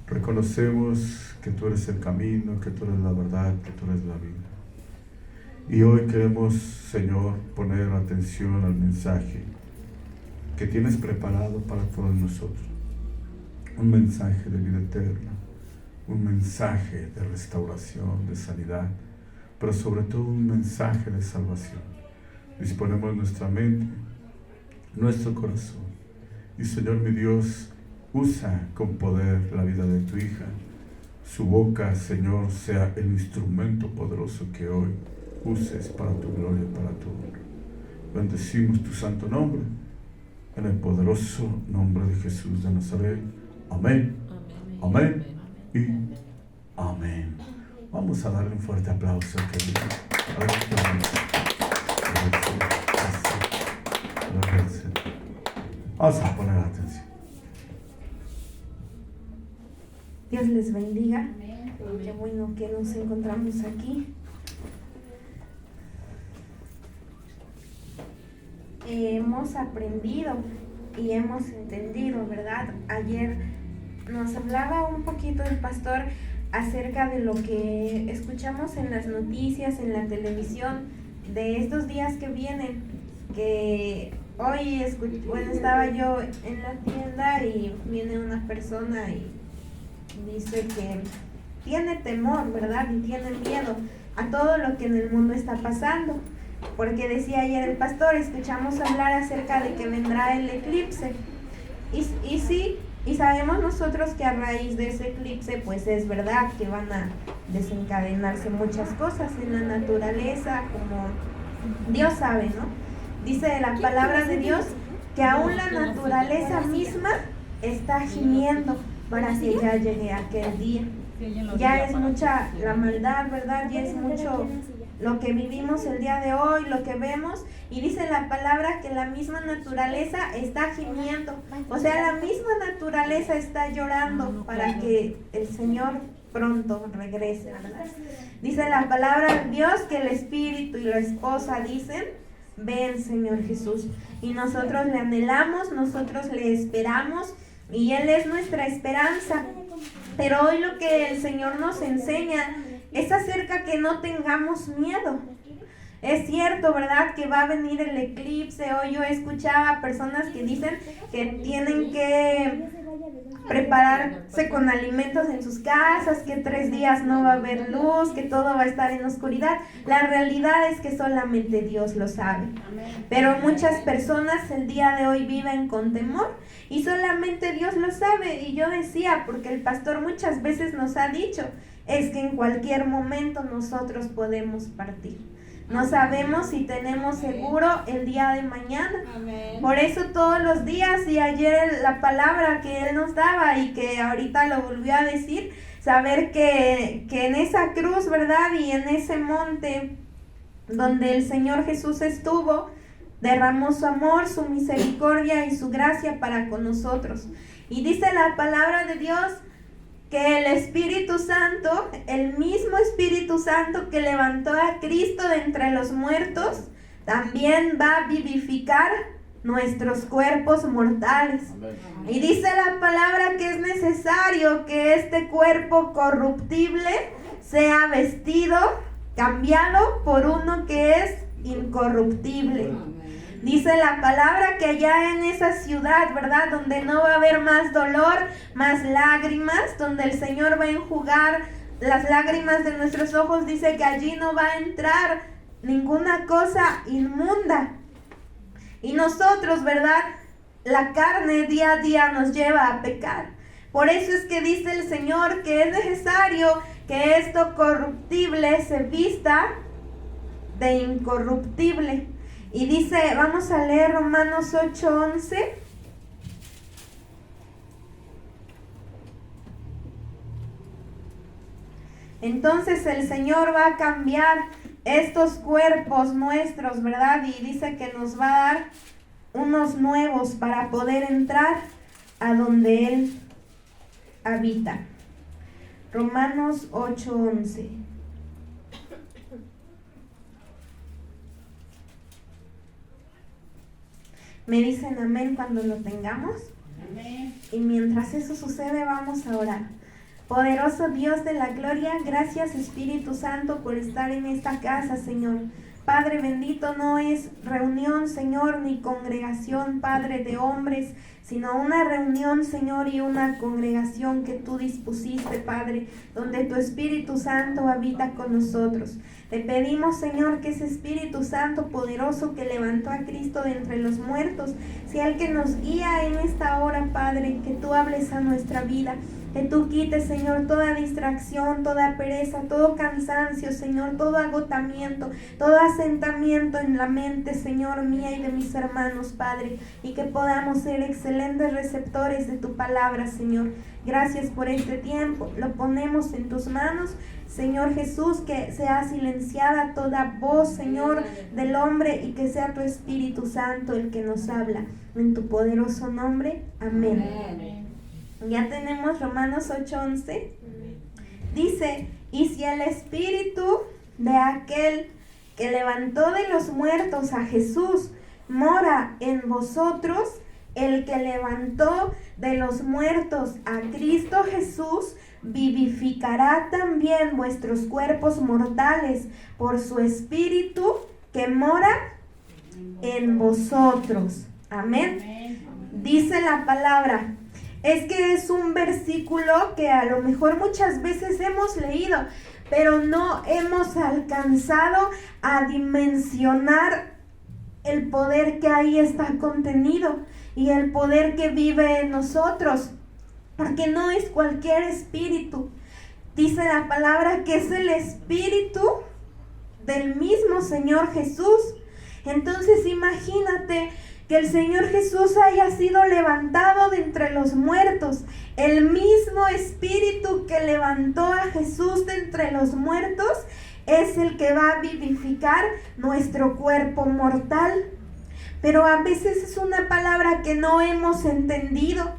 Reconocemos que tú eres el camino, que tú eres la verdad, que tú eres la vida. Y hoy queremos, Señor, poner atención al mensaje que tienes preparado para todos nosotros. Un mensaje de vida eterna, un mensaje de restauración, de sanidad, pero sobre todo un mensaje de salvación. Disponemos nuestra mente, nuestro corazón. Y Señor mi Dios, usa con poder la vida de tu hija. Su boca, Señor, sea el instrumento poderoso que hoy uses para tu gloria y para tu honra. Bendecimos tu santo nombre, en el poderoso nombre de Jesús de Nazaret. Amén, amén y amén. Vamos a darle un fuerte aplauso a Cristo. Vamos a poner atención. Dios les bendiga. Qué bueno que nos encontramos aquí. Hemos aprendido y hemos entendido, ¿verdad? Ayer nos hablaba un poquito el pastor acerca de lo que escuchamos en las noticias, en la televisión, de estos días que vienen, que hoy estaba yo en la tienda y viene una persona y dice que tiene temor, ¿verdad? Y tiene miedo a todo lo que en el mundo está pasando, porque decía ayer el pastor, escuchamos hablar acerca de que vendrá el eclipse, y sí, y sabemos nosotros que a raíz de ese eclipse, pues es verdad que van a desencadenarse muchas cosas en la naturaleza, como Dios sabe, ¿no? Dice la palabra de Dios que aún la naturaleza misma está gimiendo para que ya llegue aquel día. Ya es mucha la maldad, ¿verdad? Ya es mucho lo que vivimos el día de hoy, lo que vemos, y dice la palabra que la misma naturaleza está gimiendo, o sea, la misma naturaleza está llorando para que el Señor pronto regrese, ¿verdad? Dice la palabra de Dios que el Espíritu y la esposa dicen: ven, Señor Jesús, y nosotros le anhelamos, nosotros le esperamos, y Él es nuestra esperanza. Pero hoy lo que el Señor nos enseña es acerca que no tengamos miedo. Es cierto, ¿verdad?, que va a venir el eclipse. Hoy yo escuchaba personas que dicen que tienen que prepararse con alimentos en sus casas, que 3 días no va a haber luz, que todo va a estar en oscuridad. La realidad es que solamente Dios lo sabe. Pero muchas personas el día de hoy viven con temor y solamente Dios lo sabe. Y yo decía, porque el pastor muchas veces nos ha dicho, es que en cualquier momento nosotros podemos partir. No sabemos si tenemos seguro el día de mañana. Por eso todos los días, y ayer la palabra que Él nos daba y que ahorita lo volvió a decir, saber que en esa cruz, ¿verdad?, y en ese monte donde el Señor Jesús estuvo, derramó su amor, su misericordia y su gracia para con nosotros. Y dice la palabra de Dios que el Espíritu Santo, el mismo Espíritu Santo que levantó a Cristo de entre los muertos, también va a vivificar nuestros cuerpos mortales. Y dice la palabra que es necesario que este cuerpo corruptible sea vestido, cambiado por uno que es incorruptible. Dice la palabra que allá en esa ciudad, ¿verdad?, donde no va a haber más dolor, más lágrimas, donde el Señor va a enjugar las lágrimas de nuestros ojos, dice que allí no va a entrar ninguna cosa inmunda. Y nosotros, ¿verdad?, la carne día a día nos lleva a pecar. Por eso es que dice el Señor que es necesario que esto corruptible se vista de incorruptible. Y dice, vamos a leer Romanos 8:11. Entonces el Señor va a cambiar estos cuerpos nuestros, ¿verdad? Y dice que nos va a dar unos nuevos para poder entrar a donde Él habita. Romanos 8:11. Me dicen amén cuando lo tengamos. Amén. Y mientras eso sucede, vamos a orar. Poderoso Dios de la gloria, gracias Espíritu Santo por estar en esta casa, Señor. Padre bendito, no es reunión, Señor, ni congregación, Padre, de hombres, sino una reunión, Señor, y una congregación que tú dispusiste, Padre, donde tu Espíritu Santo habita con nosotros. Te pedimos, Señor, que ese Espíritu Santo poderoso que levantó a Cristo de entre los muertos, sea el que nos guía en esta hora, Padre, que tú hables a nuestra vida. Que tú quites, Señor, toda distracción, toda pereza, todo cansancio, Señor, todo agotamiento, todo asentamiento en la mente, Señor, mía y de mis hermanos, Padre, y que podamos ser excelentes receptores de tu palabra, Señor. Gracias por este tiempo, lo ponemos en tus manos, Señor Jesús, que sea silenciada toda voz, Señor, del hombre, y que sea tu Espíritu Santo el que nos habla. En tu poderoso nombre, amén. Amén. Ya tenemos Romanos 8:11. Dice, y si el Espíritu de aquel que levantó de los muertos a Jesús mora en vosotros, el que levantó de los muertos a Cristo Jesús vivificará también vuestros cuerpos mortales por su Espíritu que mora en vosotros. Amén. Dice la palabra. Es que es un versículo que a lo mejor muchas veces hemos leído, pero no hemos alcanzado a dimensionar el poder que ahí está contenido y el poder que vive en nosotros, porque no es cualquier espíritu. Dice la palabra que es el Espíritu del mismo Señor Jesús. Entonces imagínate que el Señor Jesús haya sido levantado de entre los muertos. El mismo Espíritu que levantó a Jesús de entre los muertos es el que va a vivificar nuestro cuerpo mortal. Pero a veces es una palabra que no hemos entendido.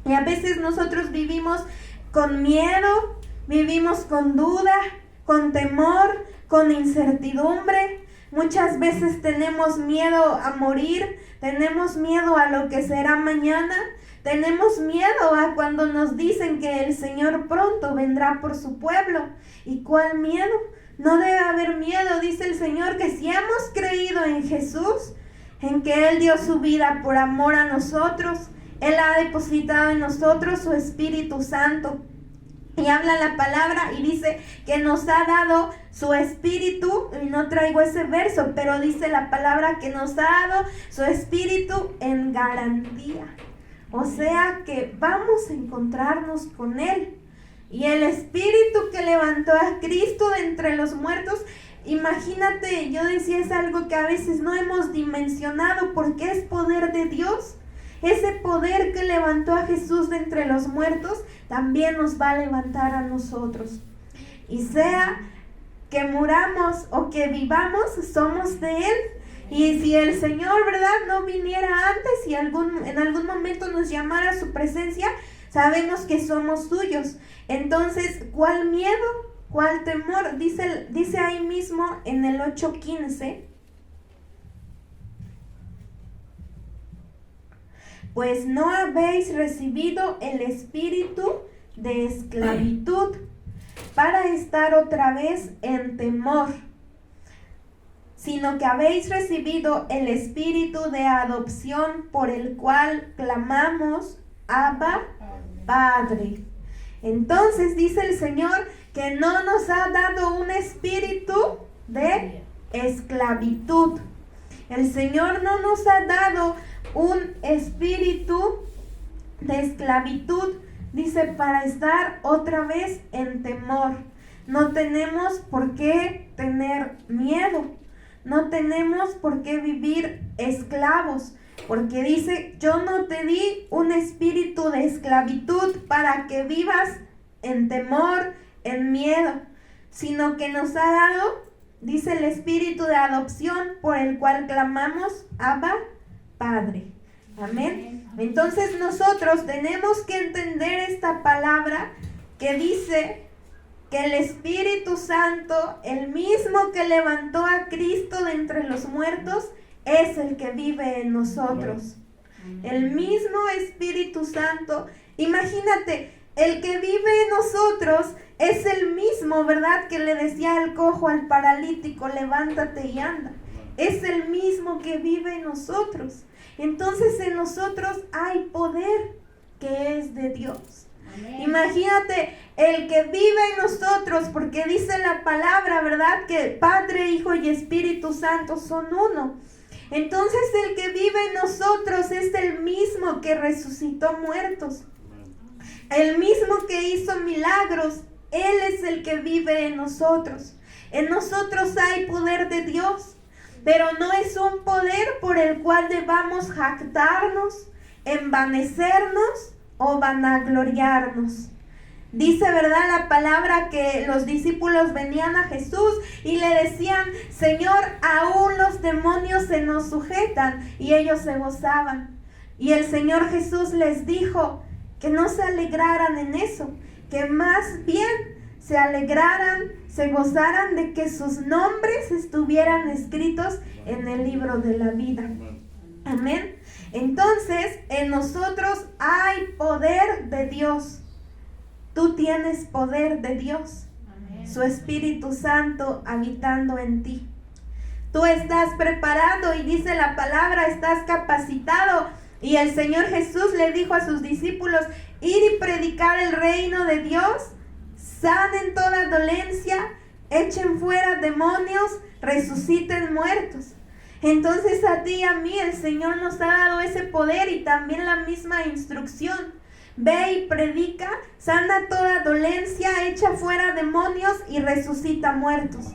Y a veces nosotros vivimos con miedo, vivimos con duda, con temor, con incertidumbre. Muchas veces tenemos miedo a morir, tenemos miedo a lo que será mañana, tenemos miedo a cuando nos dicen que el Señor pronto vendrá por su pueblo. ¿Y cuál miedo? No debe haber miedo, dice el Señor, que si hemos creído en Jesús, en que Él dio su vida por amor a nosotros, Él ha depositado en nosotros su Espíritu Santo. Y habla la palabra y dice que nos ha dado su Espíritu, y no traigo ese verso, pero dice la palabra que nos ha dado su Espíritu en garantía. O sea que vamos a encontrarnos con Él. Y el Espíritu que levantó a Cristo de entre los muertos, imagínate, yo decía, es algo que a veces no hemos dimensionado porque es poder de Dios. Ese poder que levantó a Jesús de entre los muertos también nos va a levantar a nosotros. Y sea que muramos o que vivamos, somos de Él. Y si el Señor, ¿verdad?, no viniera antes y en algún momento nos llamara a su presencia, sabemos que somos suyos. Entonces, ¿cuál miedo? ¿Cuál temor? Dice ahí mismo en el 8:15. Pues no habéis recibido el espíritu de esclavitud para estar otra vez en temor, sino que habéis recibido el espíritu de adopción por el cual clamamos, Abba, Padre. Entonces dice el Señor que no nos ha dado un espíritu de esclavitud. El Señor no nos ha dado un espíritu de esclavitud, dice, para estar otra vez en temor. No tenemos por qué tener miedo, no tenemos por qué vivir esclavos, porque dice, yo no te di un espíritu de esclavitud para que vivas en temor, en miedo, sino que nos ha dado, dice, el espíritu de adopción por el cual clamamos, Abba, Padre. Amén. Entonces nosotros tenemos que entender esta palabra que dice que el Espíritu Santo, el mismo que levantó a Cristo de entre los muertos, es el que vive en nosotros. El mismo Espíritu Santo. Imagínate, el que vive en nosotros es el mismo, ¿verdad? Que le decía el cojo al paralítico, levántate y anda. Es el mismo que vive en nosotros. Entonces en nosotros hay poder que es de Dios. Amén. Imagínate el que vive en nosotros, porque dice la palabra, ¿verdad? Que Padre, Hijo y Espíritu Santo son uno. Entonces el que vive en nosotros es el mismo que resucitó muertos. El mismo que hizo milagros. Él es el que vive en nosotros. En nosotros hay poder de Dios, pero no es un poder por el cual debamos jactarnos, envanecernos o vanagloriarnos. Dice, ¿verdad?, la palabra que los discípulos venían a Jesús y le decían: Señor, aún los demonios se nos sujetan, y ellos se gozaban. Y el Señor Jesús les dijo que no se alegraran en eso, que más bien se alegraran, se gozaran de que sus nombres estuvieran escritos en el libro de la vida. Amén. Entonces, en nosotros hay poder de Dios. Tú tienes poder de Dios. Amén. Su Espíritu Santo habitando en ti. Tú estás preparado y dice la palabra, estás capacitado. Y el Señor Jesús le dijo a sus discípulos: ir y predicar el reino de Dios, sanen toda dolencia, echen fuera demonios, resuciten muertos. Entonces a ti y a mí el Señor nos ha dado ese poder y también la misma instrucción. Ve y predica, sana toda dolencia, echa fuera demonios y resucita muertos.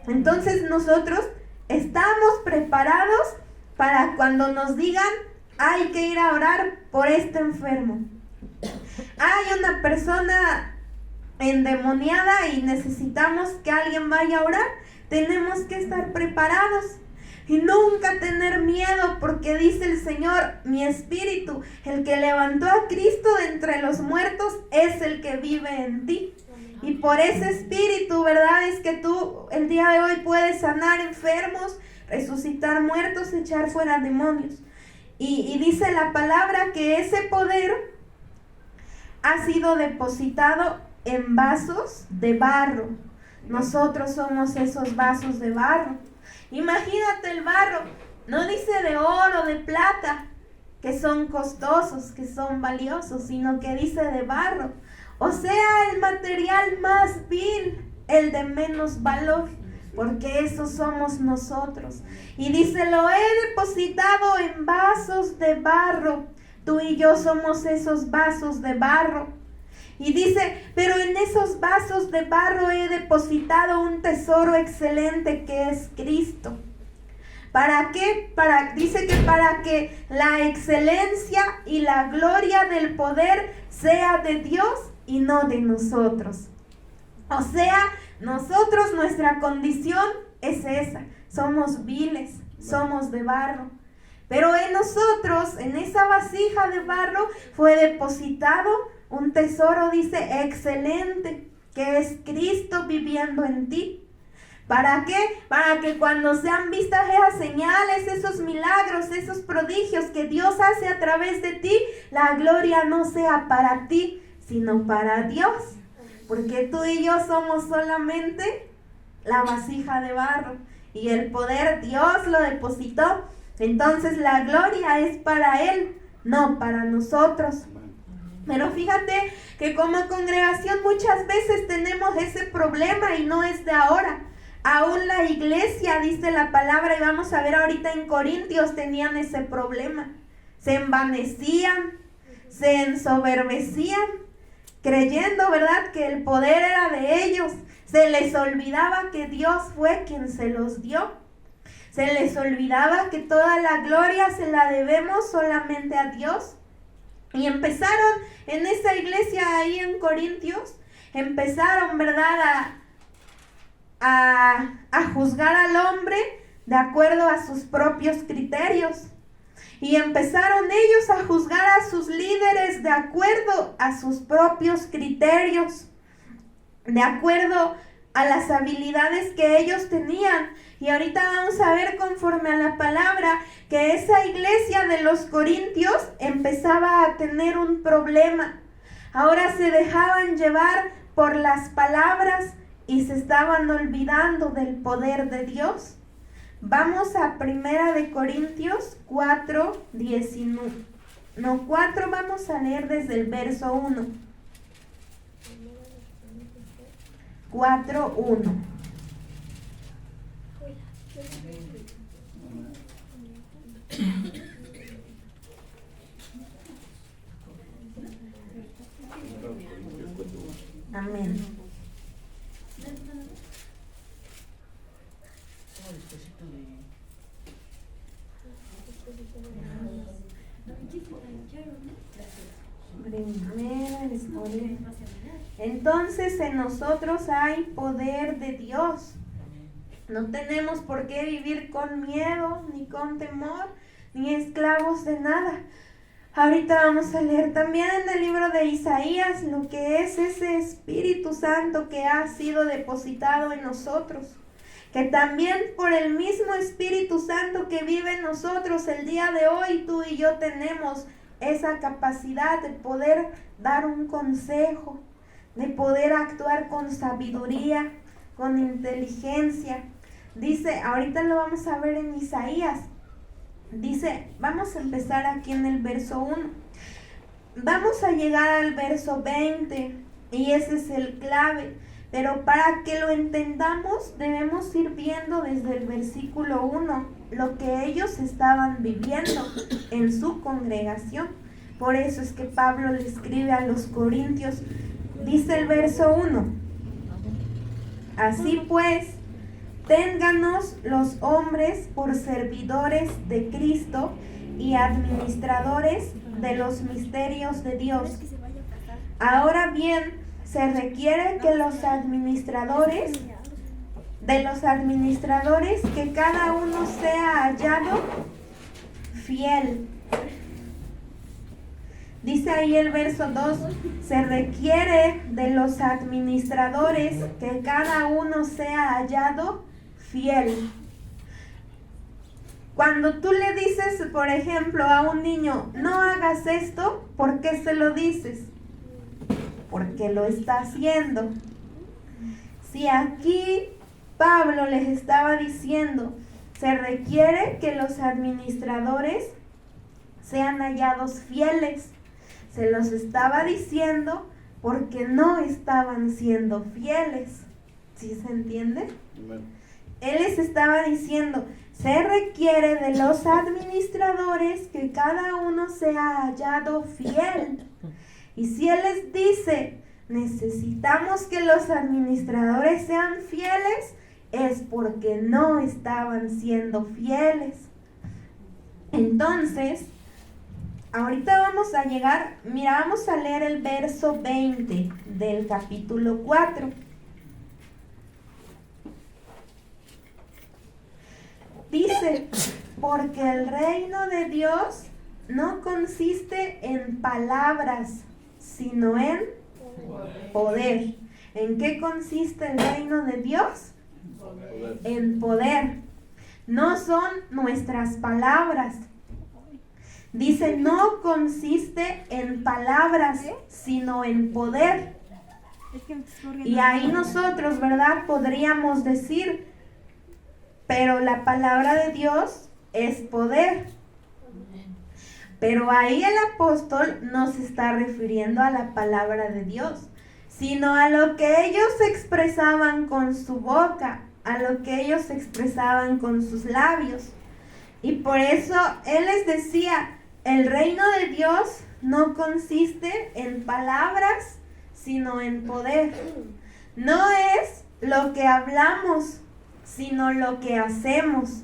Entonces nosotros estamos preparados para cuando nos digan: hay que ir a orar por este enfermo. Hay una persona endemoniada y necesitamos que alguien vaya a orar. Tenemos que estar preparados y nunca tener miedo, porque dice el Señor: mi espíritu, el que levantó a Cristo de entre los muertos, es el que vive en ti. Y por ese espíritu, ¿verdad?, es que tú el día de hoy puedes sanar enfermos, resucitar muertos, echar fuera demonios. Y dice la palabra que ese poder ha sido depositado en vasos de barro. Nosotros somos esos vasos de barro. Imagínate el barro, no dice de oro, de plata, que son costosos, que son valiosos, sino que dice de barro. O sea, el material más vil, el de menos valor, porque eso somos nosotros. Y dice: lo he depositado en vasos de barro. Tú y yo somos esos vasos de barro. Y dice: pero en esos vasos de barro he depositado un tesoro excelente que es Cristo. ¿Para qué? Dice que para que la excelencia y la gloria del poder sea de Dios y no de nosotros. O sea, nosotros, nuestra condición es esa. Somos viles, somos de barro. Pero en nosotros, en esa vasija de barro, fue depositado un tesoro, dice, excelente, que es Cristo viviendo en ti. ¿Para qué? Para que cuando sean vistas esas señales, esos milagros, esos prodigios que Dios hace a través de ti, la gloria no sea para ti, sino para Dios. Porque tú y yo somos solamente la vasija de barro y el poder Dios lo depositó. Entonces la gloria es para Él, no para nosotros. Pero fíjate que como congregación muchas veces tenemos ese problema y no es de ahora. Aún la iglesia, dice la palabra, y vamos a ver ahorita en Corintios, tenían ese problema. Se envanecían, se ensoberbecían, creyendo, ¿verdad?, que el poder era de ellos. Se les olvidaba que Dios fue quien se los dio. Se les olvidaba que toda la gloria se la debemos solamente a Dios. Y empezaron en esa iglesia ahí en Corintios, empezaron, ¿verdad?, a juzgar al hombre de acuerdo a sus propios criterios. Y empezaron ellos a juzgar a sus líderes de acuerdo a sus propios criterios, de acuerdo a las habilidades que ellos tenían. Y ahorita vamos a ver, conforme a la palabra, que esa iglesia de los Corintios empezaba a tener un problema. Ahora se dejaban llevar por las palabras y se estaban olvidando del poder de Dios. Vamos a 1 Corintios 4:19. No, 4, vamos a leer desde el verso 1. 4:1. Amén. Entonces en nosotros hay poder de Dios. No tenemos por qué vivir con miedo, ni con temor, ni esclavos de nada. Ahorita vamos a leer también en el libro de Isaías lo que es ese Espíritu Santo que ha sido depositado en nosotros. Que también por el mismo Espíritu Santo que vive en nosotros el día de hoy, tú y yo tenemos esa capacidad de poder dar un consejo, de poder actuar con sabiduría, con inteligencia. Dice, ahorita lo vamos a ver en Isaías. Dice, vamos a empezar aquí en el verso 1. Vamos a llegar al verso 20 y ese es el clave. Pero para que lo entendamos debemos ir viendo desde el versículo 1 lo que ellos estaban viviendo en su congregación. Por eso es que Pablo le escribe a los corintios. Dice el verso 1. Así pues, ténganos los hombres por servidores de Cristo y administradores de los misterios de Dios. Ahora bien, se requiere que los administradores, que cada uno sea hallado fiel. Dice ahí el verso 2, se requiere de los administradores que cada uno sea hallado fiel. Cuando tú le dices, por ejemplo, a un niño, no hagas esto, ¿por qué se lo dices? Porque lo está haciendo. Si aquí Pablo les estaba diciendo, se requiere que los administradores sean hallados fieles. Se los estaba diciendo porque no estaban siendo fieles. ¿Sí se entiende? Él les estaba diciendo, se requiere de los administradores que cada uno sea hallado fiel. Y si Él les dice, necesitamos que los administradores sean fieles, es porque no estaban siendo fieles. Entonces, ahorita vamos a llegar, mira, vamos a leer el verso 20 del capítulo 4. Dice, porque el reino de Dios no consiste en palabras, sino en poder. ¿En qué consiste el reino de Dios? En poder. No son nuestras palabras. Dice, no consiste en palabras, sino en poder. Y ahí nosotros, ¿verdad? Podríamos decir, pero la palabra de Dios es poder. Pero ahí el apóstol no se está refiriendo a la palabra de Dios, sino a lo que ellos expresaban con su boca, a lo que ellos expresaban con sus labios. Y por eso él les decía, el reino de Dios no consiste en palabras, sino en poder. No es lo que hablamos, sino lo que hacemos.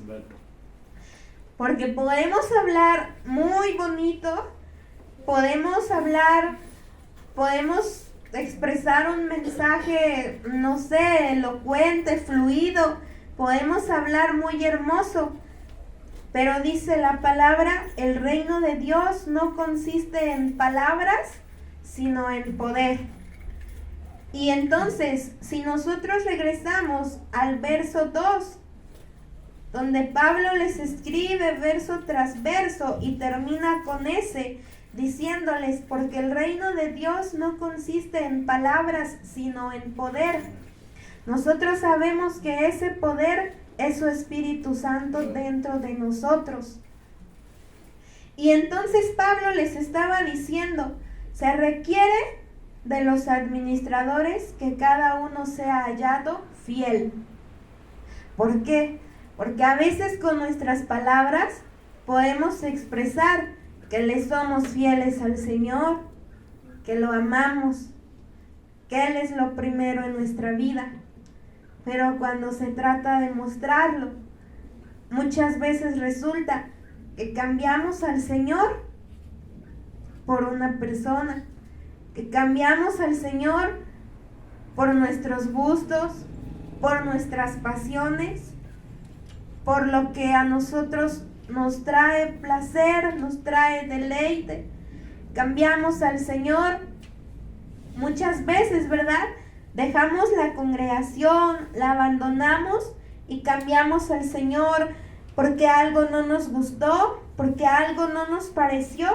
Porque podemos hablar muy bonito, podemos expresar un mensaje, no sé, elocuente, fluido, podemos hablar muy hermoso, pero dice la palabra, el reino de Dios no consiste en palabras, sino en poder. Y entonces, si nosotros regresamos al verso 2, donde Pablo les escribe verso tras verso y termina con ese, diciéndoles, porque el reino de Dios no consiste en palabras, sino en poder. Nosotros sabemos que ese poder es su Espíritu Santo dentro de nosotros. Y entonces Pablo les estaba diciendo, se requiere de los administradores que cada uno sea hallado fiel. ¿Por qué? Porque a veces con nuestras palabras podemos expresar que le somos fieles al Señor, que lo amamos, que Él es lo primero en nuestra vida. Pero cuando se trata de mostrarlo, muchas veces resulta que cambiamos al Señor por una persona, que cambiamos al Señor por nuestros gustos, por nuestras pasiones, por lo que a nosotros nos trae placer, nos trae deleite. Cambiamos al Señor muchas veces, ¿verdad? Dejamos la congregación, la abandonamos y cambiamos al Señor porque algo no nos gustó, porque algo no nos pareció.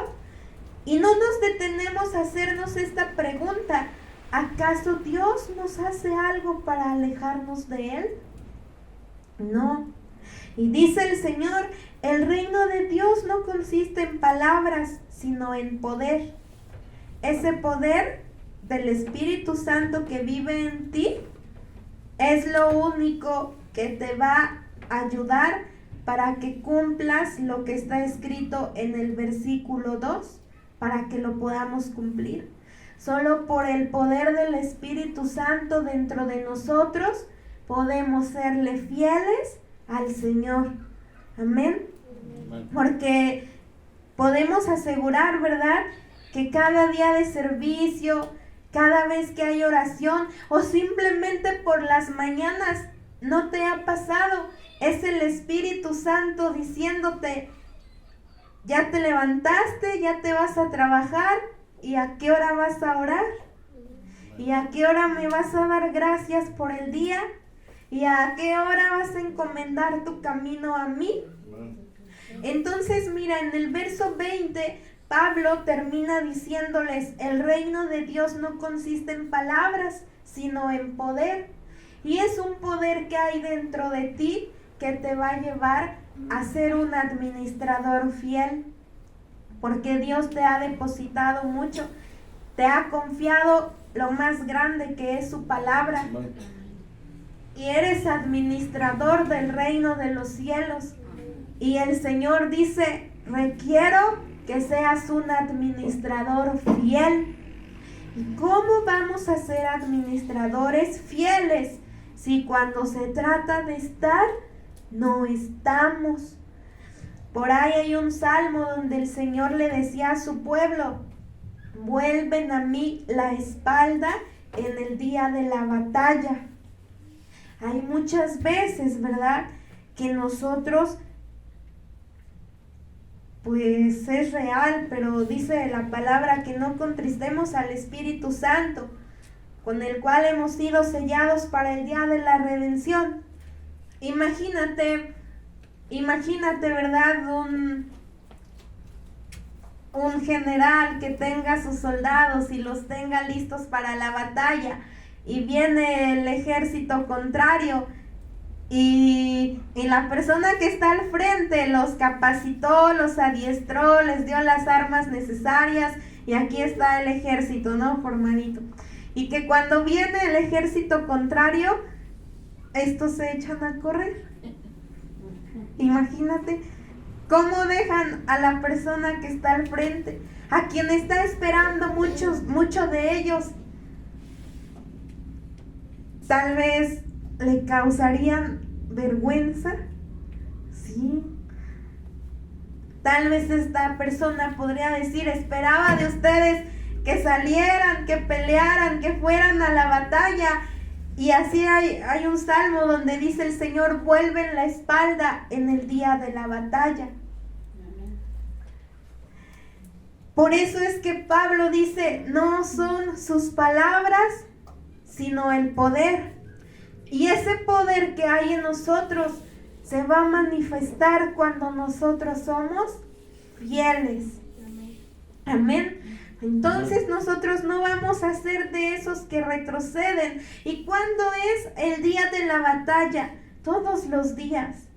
Y no nos detenemos a hacernos esta pregunta: ¿acaso Dios nos hace algo para alejarnos de Él? No. Y dice el Señor, el reino de Dios no consiste en palabras, sino en poder. Ese poder del Espíritu Santo que vive en ti es lo único que te va a ayudar para que cumplas lo que está escrito en el versículo 2, para que lo podamos cumplir. Solo por el poder del Espíritu Santo dentro de nosotros podemos serle fieles al Señor. Amén. Porque podemos asegurar, ¿verdad?, que cada día de servicio, cada vez que hay oración o simplemente por las mañanas, ¿no te ha pasado? Es el Espíritu Santo diciéndote, ya te levantaste, ya te vas a trabajar, ¿y a qué hora vas a orar? ¿Y a qué hora me vas a dar gracias por el día? ¿Y a qué hora vas a encomendar tu camino a mí? Entonces, mira, en el verso 20, Pablo termina diciéndoles, el reino de Dios no consiste en palabras, sino en poder. Y es un poder que hay dentro de ti que te va a llevar a ser un administrador fiel. Porque Dios te ha depositado mucho, te ha confiado lo más grande que es su palabra. Y eres administrador del reino de los cielos. Y el Señor dice, requiero que seas un administrador fiel. ¿Y cómo vamos a ser administradores fieles si cuando se trata de estar, no estamos? Por ahí hay un salmo donde el Señor le decía a su pueblo, vuelven a mí la espalda en el día de la batalla. Hay muchas veces, ¿verdad?, que nosotros, pues es real, pero dice la palabra que no contristemos al Espíritu Santo, con el cual hemos sido sellados para el día de la redención. Imagínate, ¿verdad?, un general que tenga sus soldados y los tenga listos para la batalla, y viene el ejército contrario y la persona que está al frente los capacitó, los adiestró, les dio las armas necesarias y aquí está el ejército, ¿no?, formadito. Y que cuando viene el ejército contrario, estos se echan a correr. Imagínate cómo dejan a la persona que está al frente, a quien está esperando muchos de ellos. Tal vez le causarían vergüenza, ¿sí? Tal vez esta persona podría decir, esperaba de ustedes que salieran, que pelearan, que fueran a la batalla. Y así hay un salmo donde dice el Señor, vuelven la espalda en el día de la batalla. Por eso es que Pablo dice, no son sus palabras, sino el poder. Y ese poder que hay en nosotros se va a manifestar cuando nosotros somos fieles. Amén. Entonces nosotros no vamos a ser de esos que retroceden. ¿Y cuándo es el día de la batalla? Todos los días.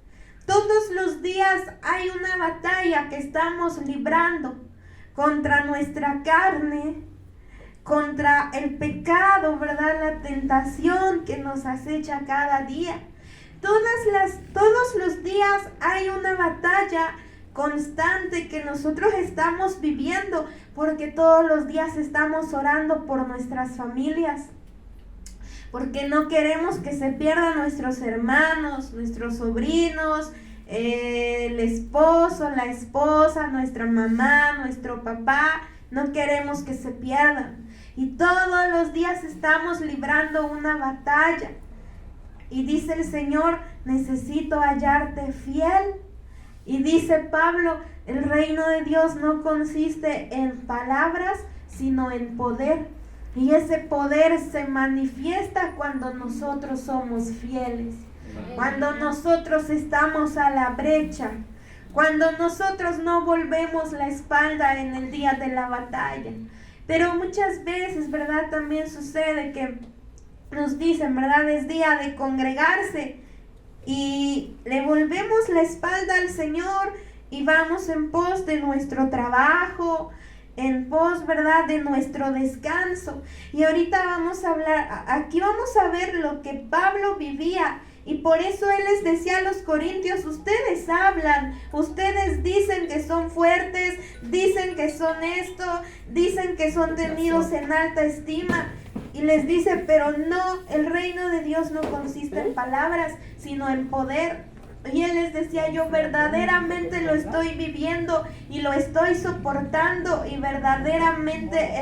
Todos los días hay una batalla que estamos librando contra nuestra carne, contra el pecado, ¿verdad? La tentación que nos acecha cada día. Todos los días hay una batalla constante que nosotros estamos viviendo, porque todos los días estamos orando por nuestras familias, porque no queremos que se pierdan nuestros hermanos, nuestros sobrinos, el esposo, la esposa, nuestra mamá, nuestro papá. No queremos que se pierdan. Y todos los días estamos librando una batalla. Y dice el Señor, necesito hallarte fiel. Y dice Pablo, el reino de Dios no consiste en palabras, sino en poder. Y ese poder se manifiesta cuando nosotros somos fieles, cuando nosotros estamos a la brecha, cuando nosotros no volvemos la espalda en el día de la batalla. Pero muchas veces, ¿verdad? También sucede que nos dicen, ¿verdad? Es día de congregarse y le volvemos la espalda al Señor y vamos en pos de nuestro trabajo, en pos, ¿verdad?, de nuestro descanso. Y ahorita vamos a hablar, aquí vamos a ver lo que Pablo vivía. Y por eso él les decía a los corintios, ustedes hablan, ustedes dicen que son fuertes, dicen que son esto, dicen que son tenidos en alta estima. Y les dice, pero no, el reino de Dios no consiste en palabras, sino en poder. Y él les decía, yo verdaderamente lo estoy viviendo y lo estoy soportando, y verdaderamente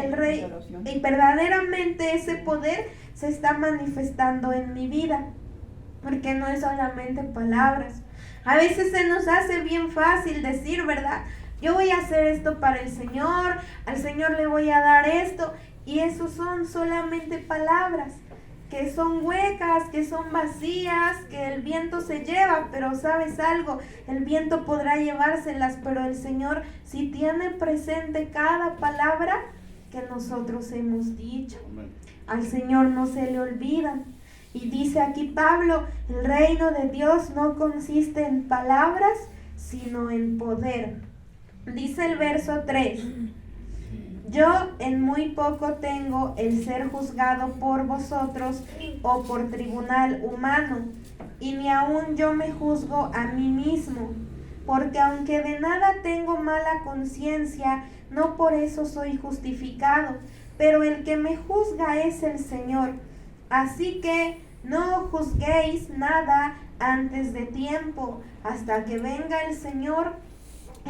ese poder se está manifestando en mi vida, porque no es solamente palabras. A veces se nos hace bien fácil decir, ¿verdad? Yo voy a hacer esto para el Señor, al Señor le voy a dar esto, y eso son solamente palabras que son huecas, que son vacías, que el viento se lleva. Pero ¿sabes algo? El viento podrá llevárselas, pero el Señor sí tiene presente cada palabra que nosotros hemos dicho. Al Señor no se le olvidan. Y dice aquí Pablo, el reino de Dios no consiste en palabras, sino en poder. Dice el verso 3. Yo en muy poco tengo el ser juzgado por vosotros o por tribunal humano, y ni aun yo me juzgo a mí mismo, porque aunque de nada tengo mala conciencia, no por eso soy justificado, pero el que me juzga es el Señor. Así que no juzguéis nada antes de tiempo, hasta que venga el Señor,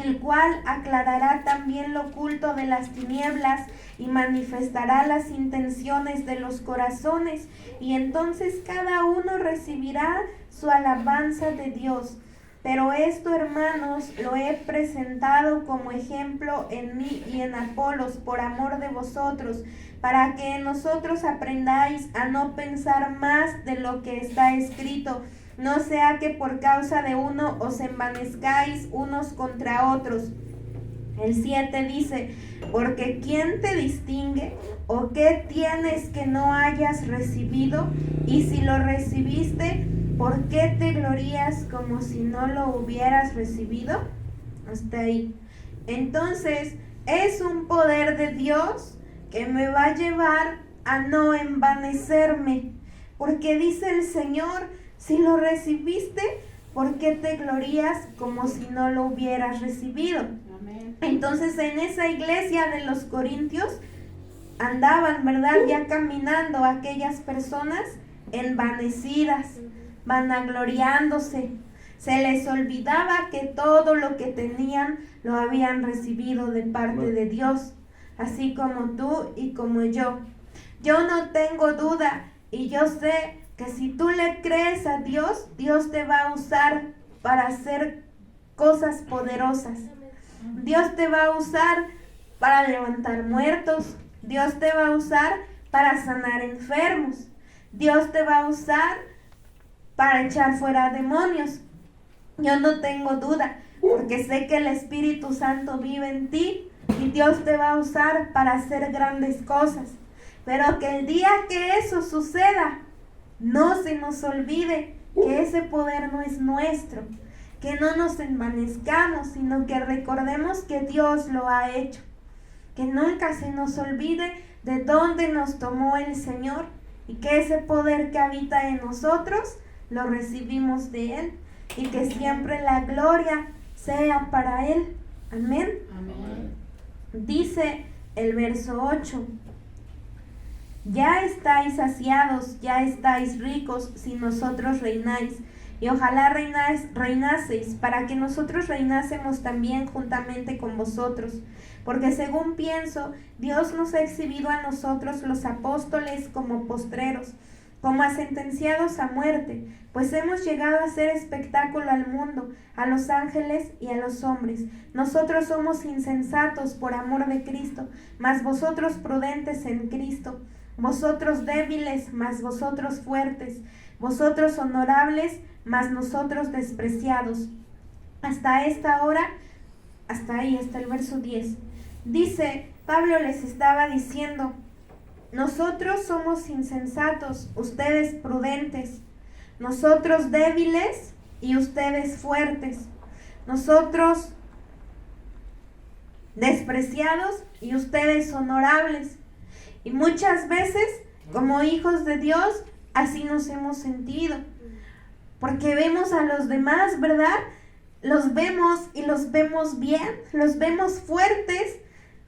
el cual aclarará también lo oculto de las tinieblas y manifestará las intenciones de los corazones, y entonces cada uno recibirá su alabanza de Dios. Pero esto, hermanos, lo he presentado como ejemplo en mí y en Apolos, por amor de vosotros, para que en nosotros aprendáis a no pensar más de lo que está escrito, no sea que por causa de uno os envanezcáis unos contra otros. El 7 dice, porque ¿quién te distingue? ¿O qué tienes que no hayas recibido? Y si lo recibiste, ¿por qué te glorías como si no lo hubieras recibido? Hasta ahí. Entonces, es un poder de Dios que me va a llevar a no envanecerme, porque dice el Señor, si lo recibiste, ¿por qué te glorías como si no lo hubieras recibido? Amén. Entonces en esa iglesia de los Corintios andaban, ¿verdad?, ya caminando aquellas personas envanecidas, vanagloriándose. Se les olvidaba que todo lo que tenían lo habían recibido de parte de Dios, así como tú y como yo. Yo no tengo duda, y yo sé que si tú le crees a Dios, Dios te va a usar para hacer cosas poderosas. Dios te va a usar para levantar muertos. Dios te va a usar para sanar enfermos. Dios te va a usar para echar fuera demonios. Yo no tengo duda, porque sé que el Espíritu Santo vive en ti y Dios te va a usar para hacer grandes cosas. Pero que el día que eso suceda, no se nos olvide que ese poder no es nuestro, que no nos envanezcamos, sino que recordemos que Dios lo ha hecho, que nunca se nos olvide de dónde nos tomó el Señor y que ese poder que habita en nosotros lo recibimos de Él y que siempre la gloria sea para Él. Amén. Amén. Dice el verso 8: ya estáis saciados, ya estáis ricos si nosotros reináis, y ojalá reinaseis, para que nosotros reinásemos también juntamente con vosotros. Porque según pienso, Dios nos ha exhibido a nosotros los apóstoles como postreros, como a sentenciados a muerte, pues hemos llegado a ser espectáculo al mundo, a los ángeles y a los hombres. Nosotros somos insensatos por amor de Cristo, mas vosotros prudentes en Cristo. Vosotros débiles, mas vosotros fuertes. Vosotros honorables, mas nosotros despreciados. Hasta esta hora, hasta ahí, hasta el verso 10. Dice, Pablo les estaba diciendo: nosotros somos insensatos, ustedes prudentes. Nosotros débiles y ustedes fuertes. Nosotros despreciados y ustedes honorables. Y muchas veces, como hijos de Dios, así nos hemos sentido. Porque vemos a los demás, ¿verdad? Los vemos y los vemos bien, los vemos fuertes,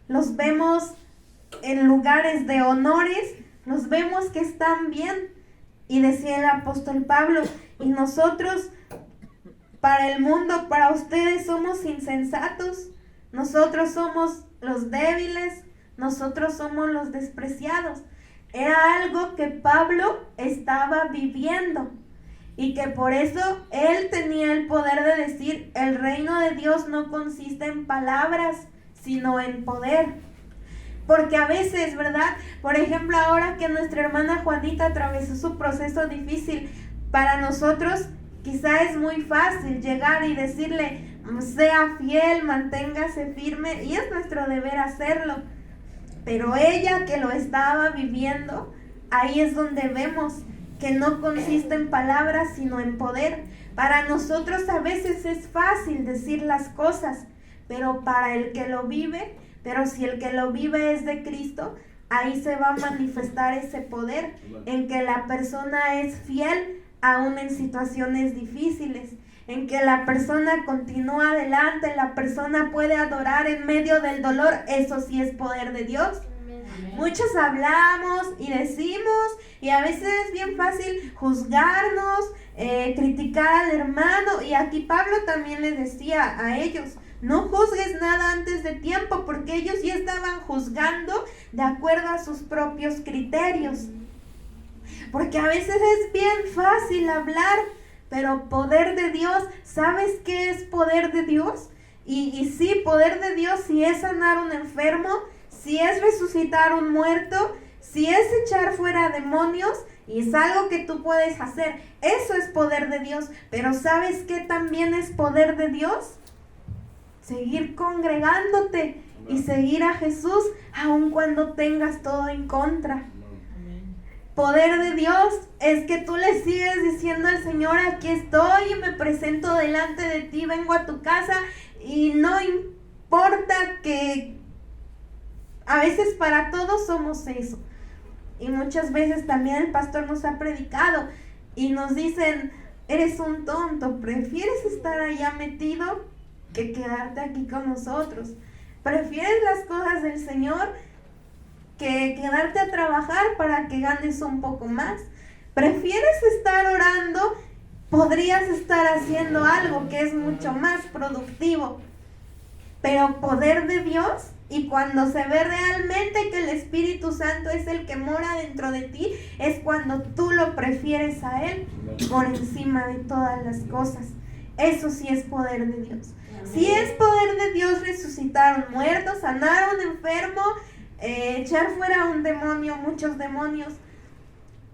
los vemos en lugares de honores, los vemos que están bien. Y decía el apóstol Pablo, y nosotros, para el mundo, para ustedes somos insensatos, nosotros somos los débiles, nosotros somos los despreciados. Era algo que Pablo estaba viviendo y que por eso él tenía el poder de decir: el reino de Dios no consiste en palabras, sino en poder. Porque a veces, ¿verdad? Por ejemplo, ahora que nuestra hermana Juanita atravesó su proceso difícil, para nosotros quizá es muy fácil llegar y decirle: sea fiel, manténgase firme, y es nuestro deber hacerlo. Pero ella, que lo estaba viviendo, ahí es donde vemos que no consiste en palabras, sino en poder. Para nosotros a veces es fácil decir las cosas, pero para el que lo vive, pero si el que lo vive es de Cristo, ahí se va a manifestar ese poder, en que la persona es fiel aún en situaciones difíciles, en que la persona continúa adelante, la persona puede adorar en medio del dolor. Eso sí es poder de Dios. Amén. Muchos hablamos y decimos, y a veces es bien fácil juzgarnos, criticar al hermano, y aquí Pablo también les decía a ellos: no juzgues nada antes de tiempo, porque ellos ya estaban juzgando de acuerdo a sus propios criterios. Porque a veces es bien fácil hablar, pero poder de Dios, ¿sabes qué es poder de Dios? Y sí, poder de Dios si es sanar un enfermo, si es resucitar un muerto, si es echar fuera demonios, y es algo que tú puedes hacer. Eso es poder de Dios. Pero ¿sabes qué también es poder de Dios? Seguir congregándote y seguir a Jesús aun cuando tengas todo en contra. Poder de Dios es que tú le sigues diciendo al Señor: aquí estoy, me presento delante de ti, vengo a tu casa, y no importa que a veces para todos somos eso. Y muchas veces también el pastor nos ha predicado y nos dicen: eres un tonto, prefieres estar allá metido que quedarte aquí con nosotros. Prefieres las cosas del Señor que quedarte a trabajar para que ganes un poco más. Prefieres estar orando, podrías estar haciendo algo que es mucho más productivo. Pero poder de Dios, y cuando se ve realmente que el Espíritu Santo es el que mora dentro de ti, es cuando tú lo prefieres a Él por encima de todas las cosas. Eso sí es poder de Dios. Sí es poder de Dios resucitar a un muerto, sanar a un enfermo, echar fuera a un demonio, muchos demonios.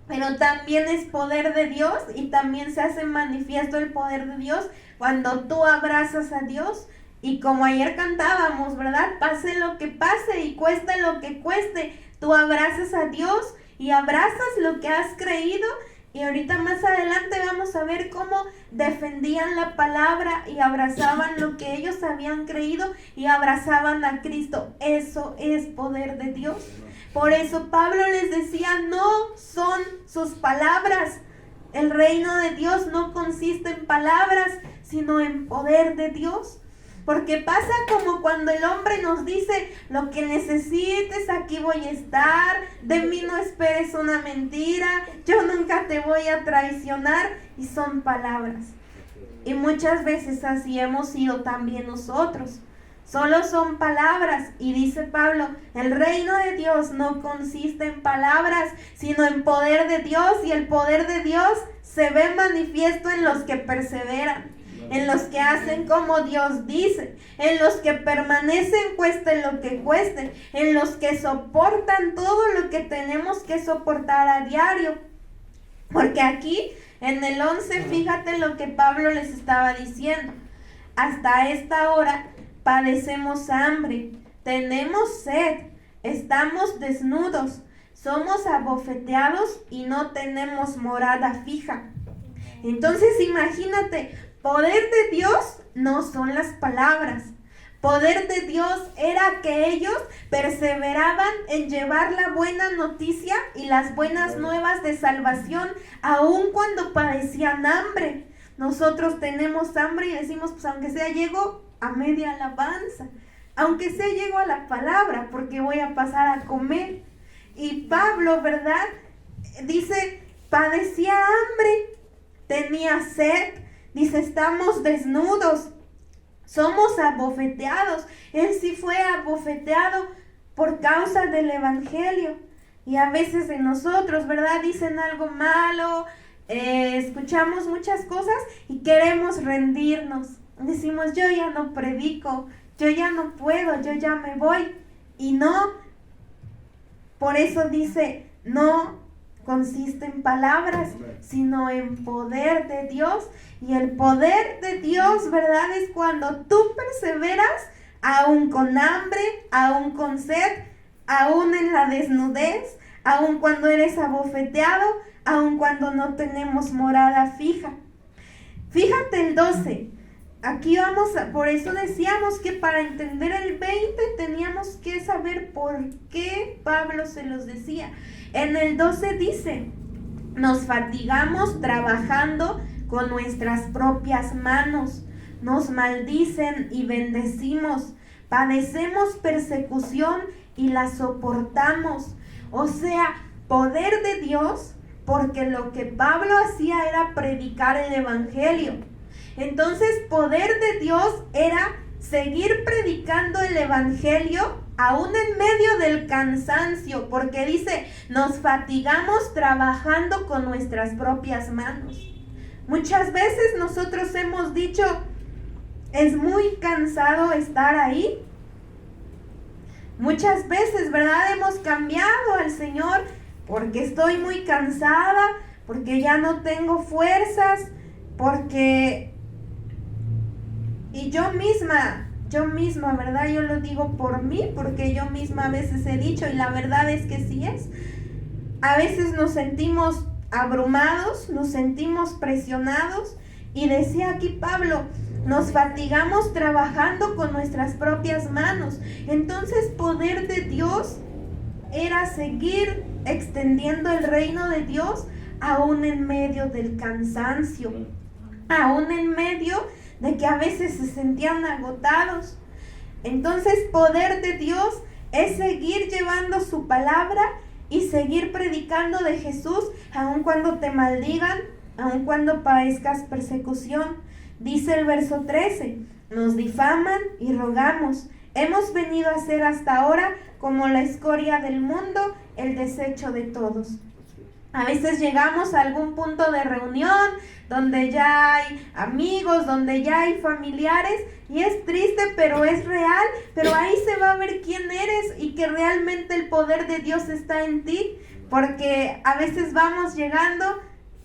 Pero también es poder de Dios, y también se hace manifiesto el poder de Dios cuando tú abrazas a Dios Y como ayer cantábamos, ¿verdad? Pase lo que pase y cueste lo que cueste, tú abrazas a Dios y abrazas lo que has creído. Y ahorita más adelante vamos a ver cómo defendían la palabra y abrazaban lo que ellos habían creído y abrazaban a Cristo. Eso es poder de Dios. Por eso Pablo les decía, no son sus palabras. El reino de Dios no consiste en palabras, sino en poder de Dios. Porque pasa como cuando el hombre nos dice, lo que necesites, aquí voy a estar, de mí no esperes una mentira, yo nunca te voy a traicionar, y son palabras. Y muchas veces así hemos sido también nosotros. Solo son palabras, y dice Pablo, el reino de Dios no consiste en palabras, sino en poder de Dios, y el poder de Dios se ve manifiesto en los que perseveran. En los que hacen como Dios dice, en los que permanecen cueste lo que cueste, en los que soportan todo lo que tenemos que soportar a diario. Porque aquí en el 11, fíjate lo que Pablo les estaba diciendo. Hasta esta hora padecemos hambre, tenemos sed, estamos desnudos, somos abofeteados y no tenemos morada fija. Entonces imagínate, poder de Dios no son las palabras. Poder de Dios era que ellos perseveraban en llevar la buena noticia y las buenas nuevas de salvación, aun cuando padecían hambre. Nosotros tenemos hambre y decimos, pues aunque sea llego a media alabanza, aunque sea llego a la palabra, porque voy a pasar a comer. Y Pablo, ¿verdad? Dice, padecía hambre, tenía sed. Dice, estamos desnudos, somos abofeteados. Él sí fue abofeteado por causa del evangelio. Y a veces de nosotros, ¿verdad? Dicen algo malo, escuchamos muchas cosas y queremos rendirnos. Decimos, yo ya no predico, yo ya no puedo, yo ya me voy. Y no, por eso dice, no consiste en palabras, sino en poder de Dios. Y el poder de Dios, ¿verdad? Es cuando tú perseveras, aún con hambre, aún con sed, aún en la desnudez, aún cuando eres abofeteado, aún cuando no tenemos morada fija. Fíjate el 12. Aquí por eso decíamos que para entender el 20 teníamos que saber por qué Pablo se los decía. En el 12 dice, nos fatigamos trabajando con nuestras propias manos, nos maldicen y bendecimos, padecemos persecución y la soportamos. O sea, poder de Dios, porque lo que Pablo hacía era predicar el evangelio. Entonces, poder de Dios era seguir predicando el evangelio aún en medio del cansancio, porque dice, nos fatigamos trabajando con nuestras propias manos. Muchas veces nosotros hemos dicho, es muy cansado estar ahí. Muchas veces, ¿verdad? Hemos cambiado al Señor porque estoy muy cansada, porque ya no tengo fuerzas, porque... Y yo misma, ¿verdad? Yo lo digo por mí, porque yo misma a veces he dicho, y la verdad es que sí es. A veces nos sentimos abrumados, nos sentimos presionados, y decía aquí Pablo, nos fatigamos trabajando con nuestras propias manos. Entonces, poder de Dios era seguir extendiendo el reino de Dios aún en medio del cansancio, aún en medio de que a veces se sentían agotados. Entonces, poder de Dios es seguir llevando su palabra y seguir predicando de Jesús, aun cuando te maldigan, aun cuando padezcas persecución. Dice el verso 13, nos difaman y rogamos. Hemos venido a ser hasta ahora como la escoria del mundo, el desecho de todos. A veces llegamos a algún punto de reunión donde ya hay amigos, donde ya hay familiares, y es triste, pero es real, pero ahí se va a ver quién eres y que realmente el poder de Dios está en ti, porque a veces vamos llegando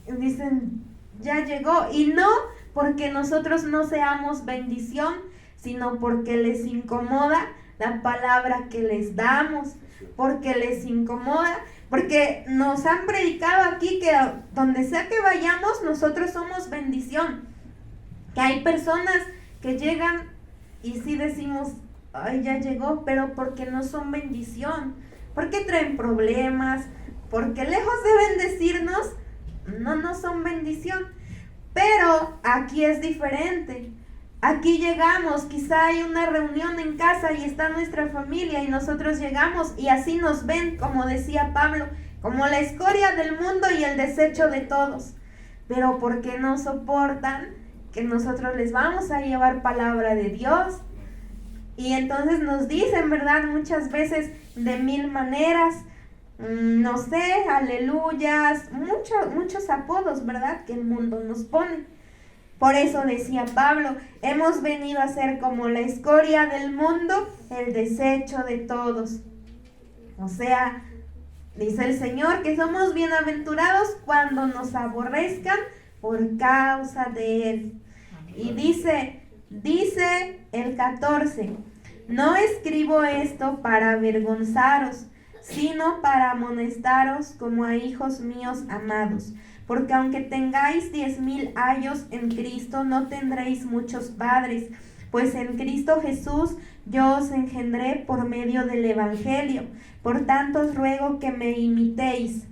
y dicen, ya llegó, y no porque nosotros no seamos bendición, sino porque les incomoda la palabra que les damos, porque les incomoda, porque nos han predicado aquí que donde sea que vayamos nosotros somos bendición, que hay personas que llegan y sí decimos, ay, ya llegó, pero porque no son bendición, porque traen problemas, porque lejos de bendecirnos, no son bendición. Pero aquí es diferente. Aquí llegamos, quizá hay una reunión en casa y está nuestra familia y nosotros llegamos y así nos ven, como decía Pablo, como la escoria del mundo y el desecho de todos. Pero porque no soportan que nosotros les vamos a llevar palabra de Dios. Y entonces nos dicen, ¿verdad? Muchas veces de mil maneras, no sé, aleluyas, muchos apodos, ¿verdad? Que el mundo nos pone. Por eso decía Pablo, hemos venido a ser como la escoria del mundo, el desecho de todos. O sea, dice el Señor que somos bienaventurados cuando nos aborrezcan por causa de Él. Y dice el 14, no escribo esto para avergonzaros, sino para amonestaros como a hijos míos amados. Porque aunque tengáis 10,000 años en Cristo, no tendréis muchos padres, pues en Cristo Jesús yo os engendré por medio del Evangelio. Por tanto os ruego que me imitéis.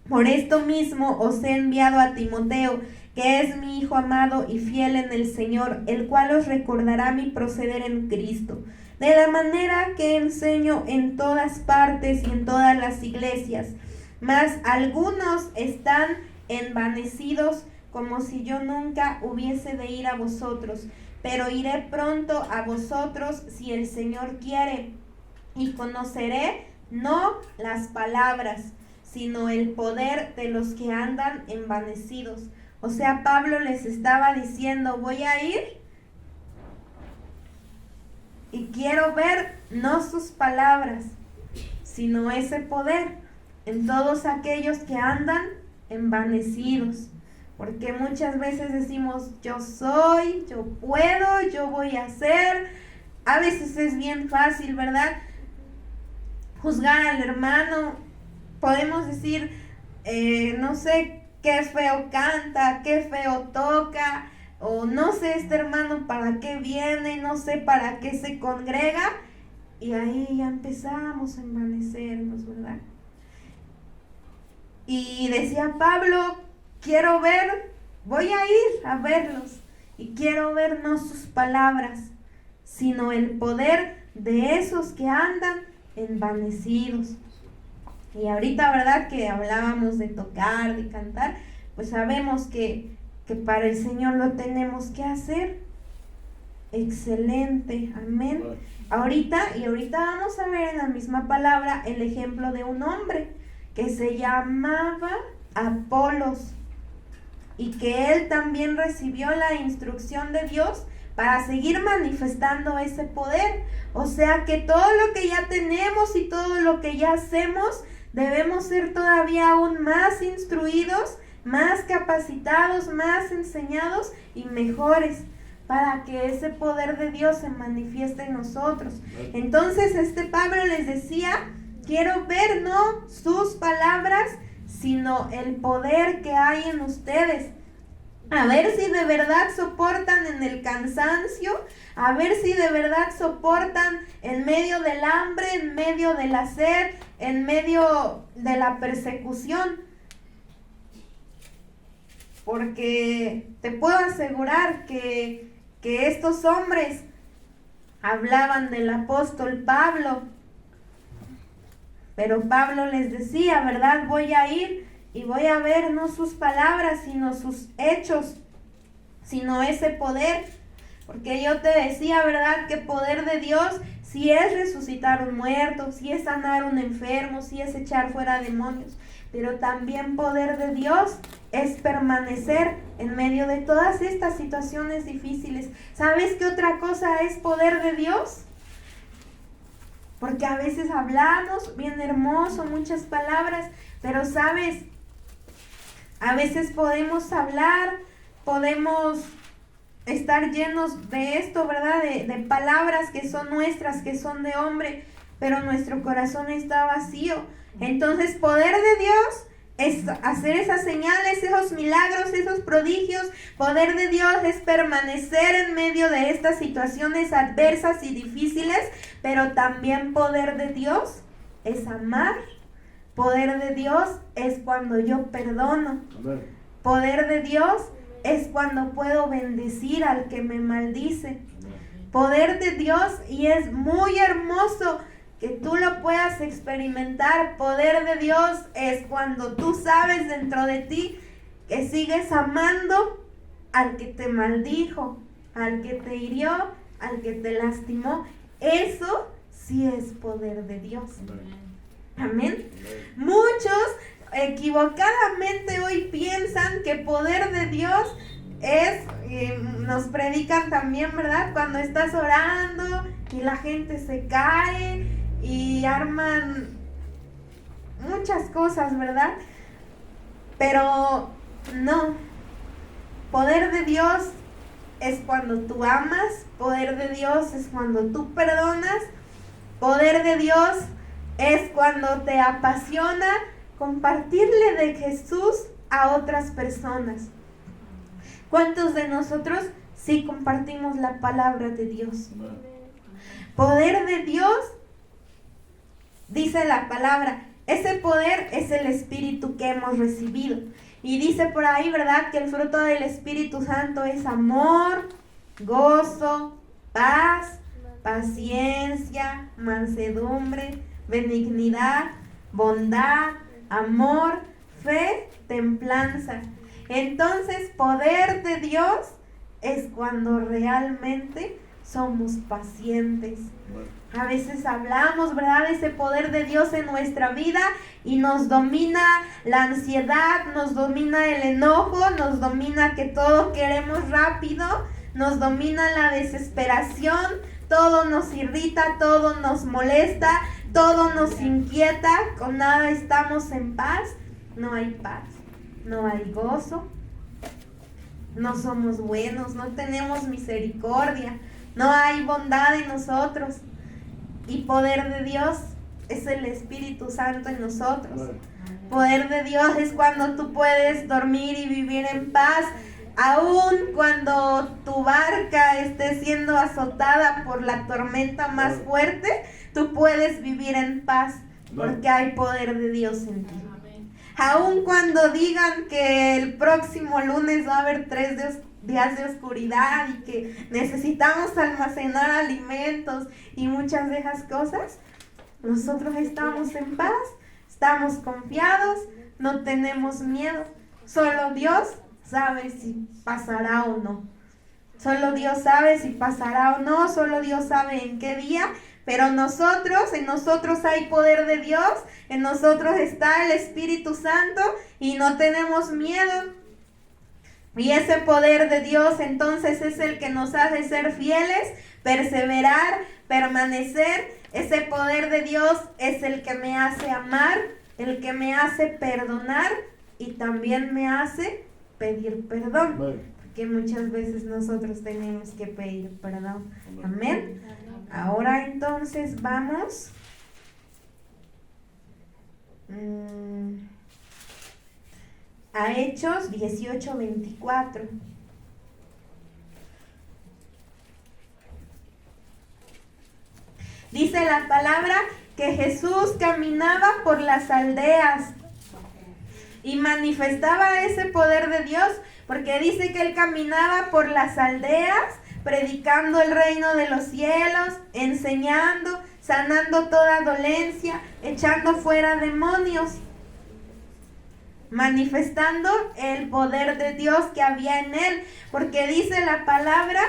Por esto mismo os he enviado a Timoteo, que es mi hijo amado y fiel en el Señor, el cual os recordará mi proceder en Cristo, de la manera que enseño en todas partes y en todas las iglesias. Mas algunos están envanecidos, como si yo nunca hubiese de ir a vosotros, pero iré pronto a vosotros si el Señor quiere, y conoceré no las palabras, sino el poder de los que andan envanecidos. O sea, Pablo les estaba diciendo, voy a ir y quiero ver no sus palabras, sino ese poder en todos aquellos que andan envanecidos. Porque muchas veces decimos, yo soy, yo puedo, yo voy a hacer. A veces es bien fácil, ¿verdad? Juzgar al hermano. Podemos decir, no sé, qué feo canta, qué feo toca, o no sé este hermano para qué viene, no sé para qué se congrega. Y ahí ya empezamos a envanecernos, ¿verdad? Y decía Pablo, quiero ver, voy a ir a verlos, y quiero ver no sus palabras, sino el poder de esos que andan envanecidos. Y ahorita, ¿verdad? Que hablábamos de tocar, de cantar, pues sabemos que para el Señor lo tenemos que hacer. Excelente, amén. Ahorita vamos a ver en la misma palabra el ejemplo de un hombre que se llamaba Apolos y que él también recibió la instrucción de Dios para seguir manifestando ese poder. O sea que todo lo que ya tenemos y todo lo que ya hacemos, debemos ser todavía aún más instruidos, más capacitados, más enseñados y mejores, para que ese poder de Dios se manifieste en nosotros. Entonces Pablo les decía, quiero ver no sus palabras, sino el poder que hay en ustedes. A ver si de verdad soportan en el cansancio, a ver si de verdad soportan en medio del hambre, en medio de la sed, en medio de la persecución. Porque te puedo asegurar que estos hombres hablaban del apóstol Pablo, pero Pablo les decía, ¿verdad? Voy a ir y voy a ver no sus palabras, sino sus hechos, sino ese poder. Porque yo te decía, ¿verdad? Que poder de Dios si es resucitar un muerto, si es sanar un enfermo, si es echar fuera demonios. Pero también poder de Dios es permanecer en medio de todas estas situaciones difíciles. ¿Sabes qué otra cosa es poder de Dios? Porque a veces hablamos bien hermoso, muchas palabras, pero sabes, a veces podemos hablar, podemos estar llenos de esto, ¿verdad? De palabras que son nuestras, que son de hombre, pero nuestro corazón está vacío. Entonces, poder de Dios es hacer esas señales, esos milagros, esos prodigios. Poder de Dios es permanecer en medio de estas situaciones adversas y difíciles, pero también poder de Dios es amar. Poder de Dios es cuando yo perdono. Amén. Poder de Dios es cuando puedo bendecir al que me maldice. Poder de Dios, y es muy hermoso que tú lo puedas experimentar. Poder de Dios es cuando tú sabes dentro de ti que sigues amando al que te maldijo, al que te hirió, al que te lastimó. Eso sí es poder de Dios. Amén. Muchos equivocadamente hoy piensan que poder de Dios es, nos predican también, ¿verdad? Cuando estás orando y la gente se cae y arman muchas cosas, ¿verdad? Pero no. Poder de Dios es cuando tú amas. Poder de Dios es cuando tú perdonas. Poder de Dios es cuando te apasiona compartirle de Jesús a otras personas. ¿Cuántos de nosotros sí compartimos la palabra de Dios? Poder de Dios, dice la palabra, ese poder es el Espíritu que hemos recibido. Y dice por ahí, ¿verdad?, que el fruto del Espíritu Santo es amor, gozo, paz, paciencia, mansedumbre, benignidad, bondad, amor, fe, templanza. Entonces, poder de Dios es cuando realmente somos pacientes. A veces hablamos, ¿verdad?, de ese poder de Dios en nuestra vida y nos domina la ansiedad, nos domina el enojo, nos domina que todo queremos rápido, nos domina la desesperación, todo nos irrita, todo nos molesta, todo nos inquieta, con nada estamos en paz. No hay paz, no hay gozo, no somos buenos, no tenemos misericordia, no hay bondad en nosotros. Y poder de Dios es el Espíritu Santo en nosotros. Poder de Dios es cuando tú puedes dormir y vivir en paz, aun cuando tu barca esté siendo azotada por la tormenta más fuerte, tú puedes vivir en paz porque hay poder de Dios en ti. Aun cuando digan que el próximo lunes va a haber 3 días de oscuridad y que necesitamos almacenar alimentos y muchas de esas cosas, nosotros estamos en paz, estamos confiados, no tenemos miedo. Solo Dios sabe si pasará o no. Solo Dios sabe si pasará o no, solo Dios sabe en qué día, pero en nosotros hay poder de Dios, en nosotros está el Espíritu Santo y no tenemos miedo. Y ese poder de Dios entonces es el que nos hace ser fieles, perseverar, permanecer. Ese poder de Dios es el que me hace amar, el que me hace perdonar y también me hace pedir perdón. Porque muchas veces nosotros tenemos que pedir perdón. Amén. Ahora entonces vamos a Hechos 18:24. Dice la palabra que Jesús caminaba por las aldeas y manifestaba ese poder de Dios, porque dice que él caminaba por las aldeas predicando el reino de los cielos, enseñando, sanando toda dolencia, echando fuera demonios, manifestando el poder de Dios que había en él, porque dice la palabra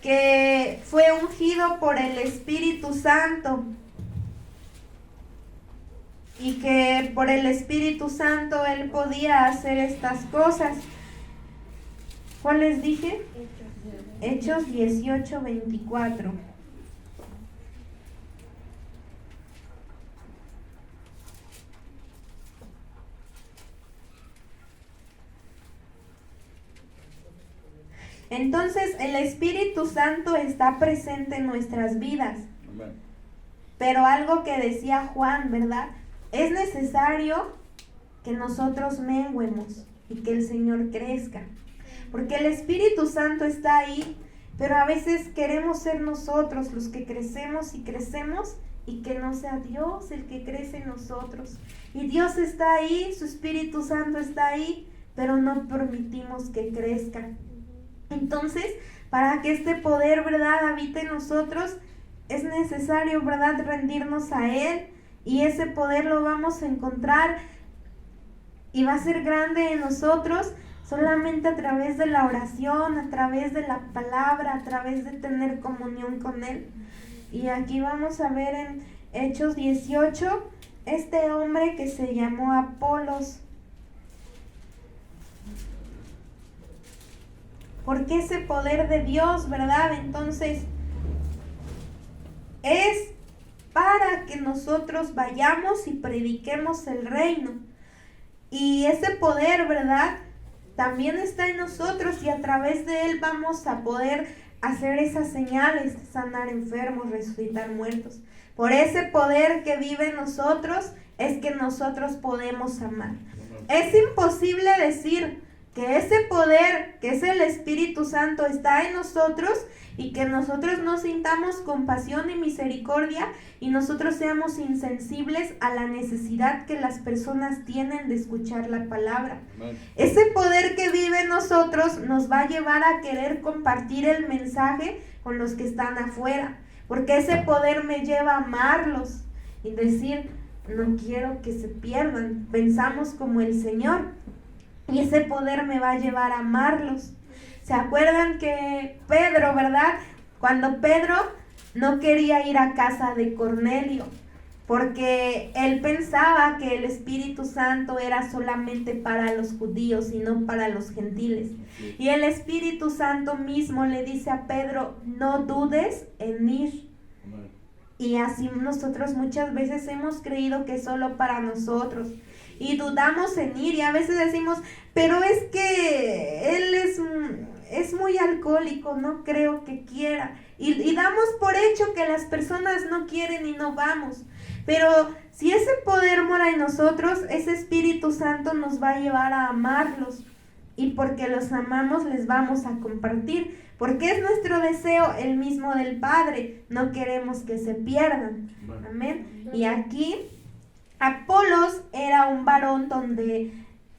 que fue ungido por el Espíritu Santo y que por el Espíritu Santo él podía hacer estas cosas. ¿Cuál les dije? Hechos 18:24. Entonces el Espíritu Santo está presente en nuestras vidas. Amén. Pero algo que decía Juan, ¿verdad? Es necesario que nosotros menguemos y que el Señor crezca. Porque el Espíritu Santo está ahí, pero a veces queremos ser nosotros los que crecemos y que no sea Dios el que crece en nosotros. Y Dios está ahí, su Espíritu Santo está ahí, pero no permitimos que crezca. Entonces, para que este poder, ¿verdad?, habite en nosotros, es necesario, ¿verdad?, rendirnos a Él, y ese poder lo vamos a encontrar y va a ser grande en nosotros solamente a través de la oración, a través de la palabra, a través de tener comunión con Él. Y aquí vamos a ver en Hechos 18, este hombre que se llamó Apolos. Porque ese poder de Dios, ¿verdad? Entonces, es para que nosotros vayamos y prediquemos el reino. Y ese poder, ¿verdad?, también está en nosotros, y a través de él vamos a poder hacer esas señales, sanar enfermos, resucitar muertos. Por ese poder que vive en nosotros es que nosotros podemos amar. Es imposible decir que ese poder, que es el Espíritu Santo, está en nosotros y que nosotros no sintamos compasión y misericordia y nosotros seamos insensibles a la necesidad que las personas tienen de escuchar la palabra. Amén. Ese poder que vive en nosotros nos va a llevar a querer compartir el mensaje con los que están afuera, porque ese poder me lleva a amarlos y decir, no quiero que se pierdan, pensamos como el Señor. Y ese poder me va a llevar a amarlos. ¿Se acuerdan que Pedro, verdad? Cuando Pedro no quería ir a casa de Cornelio, porque él pensaba que el Espíritu Santo era solamente para los judíos y no para los gentiles. Y el Espíritu Santo mismo le dice a Pedro, no dudes en ir. Y así nosotros muchas veces hemos creído que es solo para nosotros. Y dudamos en ir y a veces decimos, pero es que él es muy alcohólico, no creo que quiera. Y damos por hecho que las personas no quieren y no vamos. Pero si ese poder mora en nosotros, ese Espíritu Santo nos va a llevar a amarlos. Y porque los amamos les vamos a compartir. Porque es nuestro deseo el mismo del Padre. No queremos que se pierdan. Amén. Y aquí Apolos era un varón donde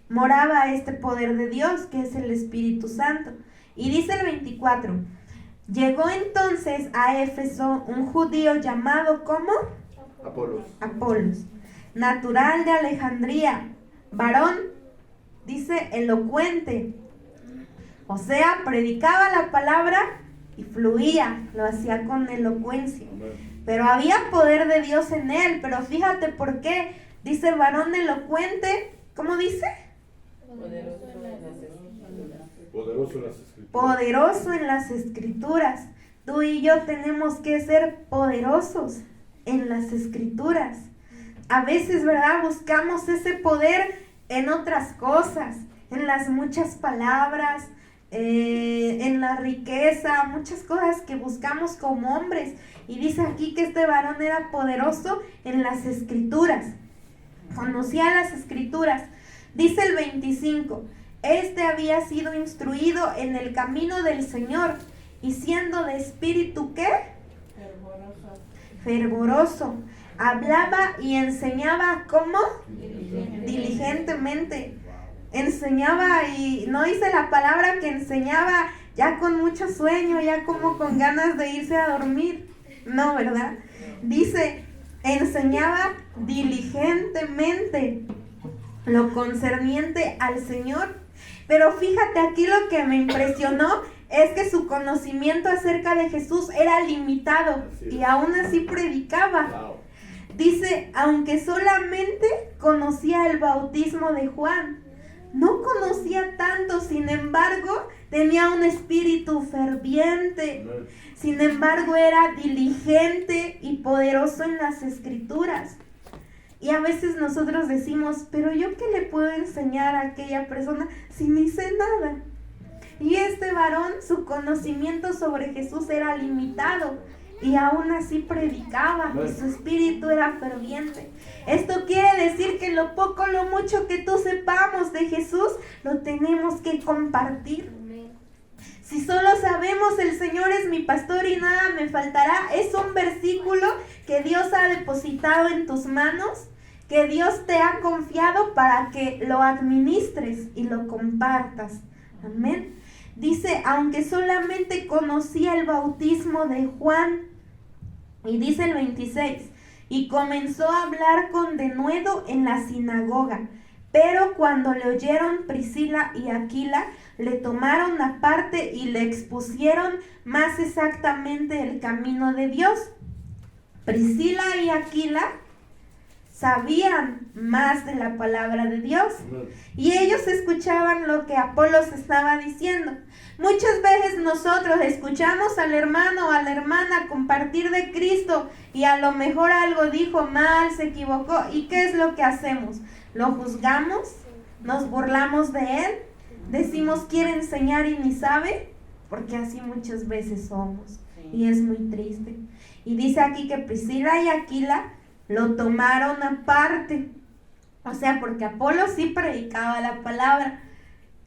moraba este poder de Dios, que es el Espíritu Santo. Y dice el 24, llegó entonces a Éfeso un judío llamado, ¿cómo? Apolos, natural de Alejandría, varón, dice, elocuente. O sea, predicaba la palabra y fluía, lo hacía con elocuencia. Pero había poder de Dios en él, pero fíjate por qué. Dice varón elocuente, ¿cómo dice? Poderoso en las Escrituras. Tú y yo tenemos que ser poderosos en las Escrituras. A veces, ¿verdad?, buscamos ese poder en otras cosas, en las muchas palabras, en la riqueza, muchas cosas que buscamos como hombres. Y dice aquí que este varón era poderoso en las Escrituras, conocía las Escrituras. Dice el 25, este había sido instruido en el camino del Señor y siendo de espíritu, ¿qué? Fervoroso. Hablaba y enseñaba, ¿cómo? Diligentemente. Enseñaba, y no dice la palabra que enseñaba ya con mucho sueño, ya como con ganas de irse a dormir. No, ¿verdad? Dice, enseñaba diligentemente lo concerniente al Señor. Pero fíjate, aquí lo que me impresionó es que su conocimiento acerca de Jesús era limitado y aún así predicaba. Dice, aunque solamente conocía el bautismo de Juan, no conocía tanto, sin embargo, tenía un espíritu ferviente. Sin embargo, era diligente y poderoso en las Escrituras. Y a veces nosotros decimos, pero ¿yo qué le puedo enseñar a aquella persona si ni sé nada? Y este varón, su conocimiento sobre Jesús era limitado y aún así predicaba y su espíritu era ferviente. Esto quiere decir que lo poco, lo mucho que tú sepamos de Jesús, lo tenemos que compartir. Si solo sabemos el Señor es mi pastor y nada me faltará, es un versículo que Dios ha depositado en tus manos, que Dios te ha confiado para que lo administres y lo compartas. Amén. Dice, aunque solamente conocía el bautismo de Juan, y dice el 26, y comenzó a hablar con denuedo en la sinagoga, pero cuando le oyeron Priscila y Aquila, le tomaron aparte y le expusieron más exactamente el camino de Dios. Priscila y Aquila sabían más de la palabra de Dios y ellos escuchaban lo que Apolos estaba diciendo. Muchas veces nosotros escuchamos al hermano o a la hermana compartir de Cristo y a lo mejor algo dijo mal, se equivocó. ¿Y qué es lo que hacemos? ¿Lo juzgamos? ¿Nos burlamos de él? ¿Decimos quiere enseñar y ni sabe? Porque así muchas veces somos y es muy triste. Y dice aquí que Priscila y Aquila lo tomaron aparte, o sea, porque Apolo sí predicaba la palabra,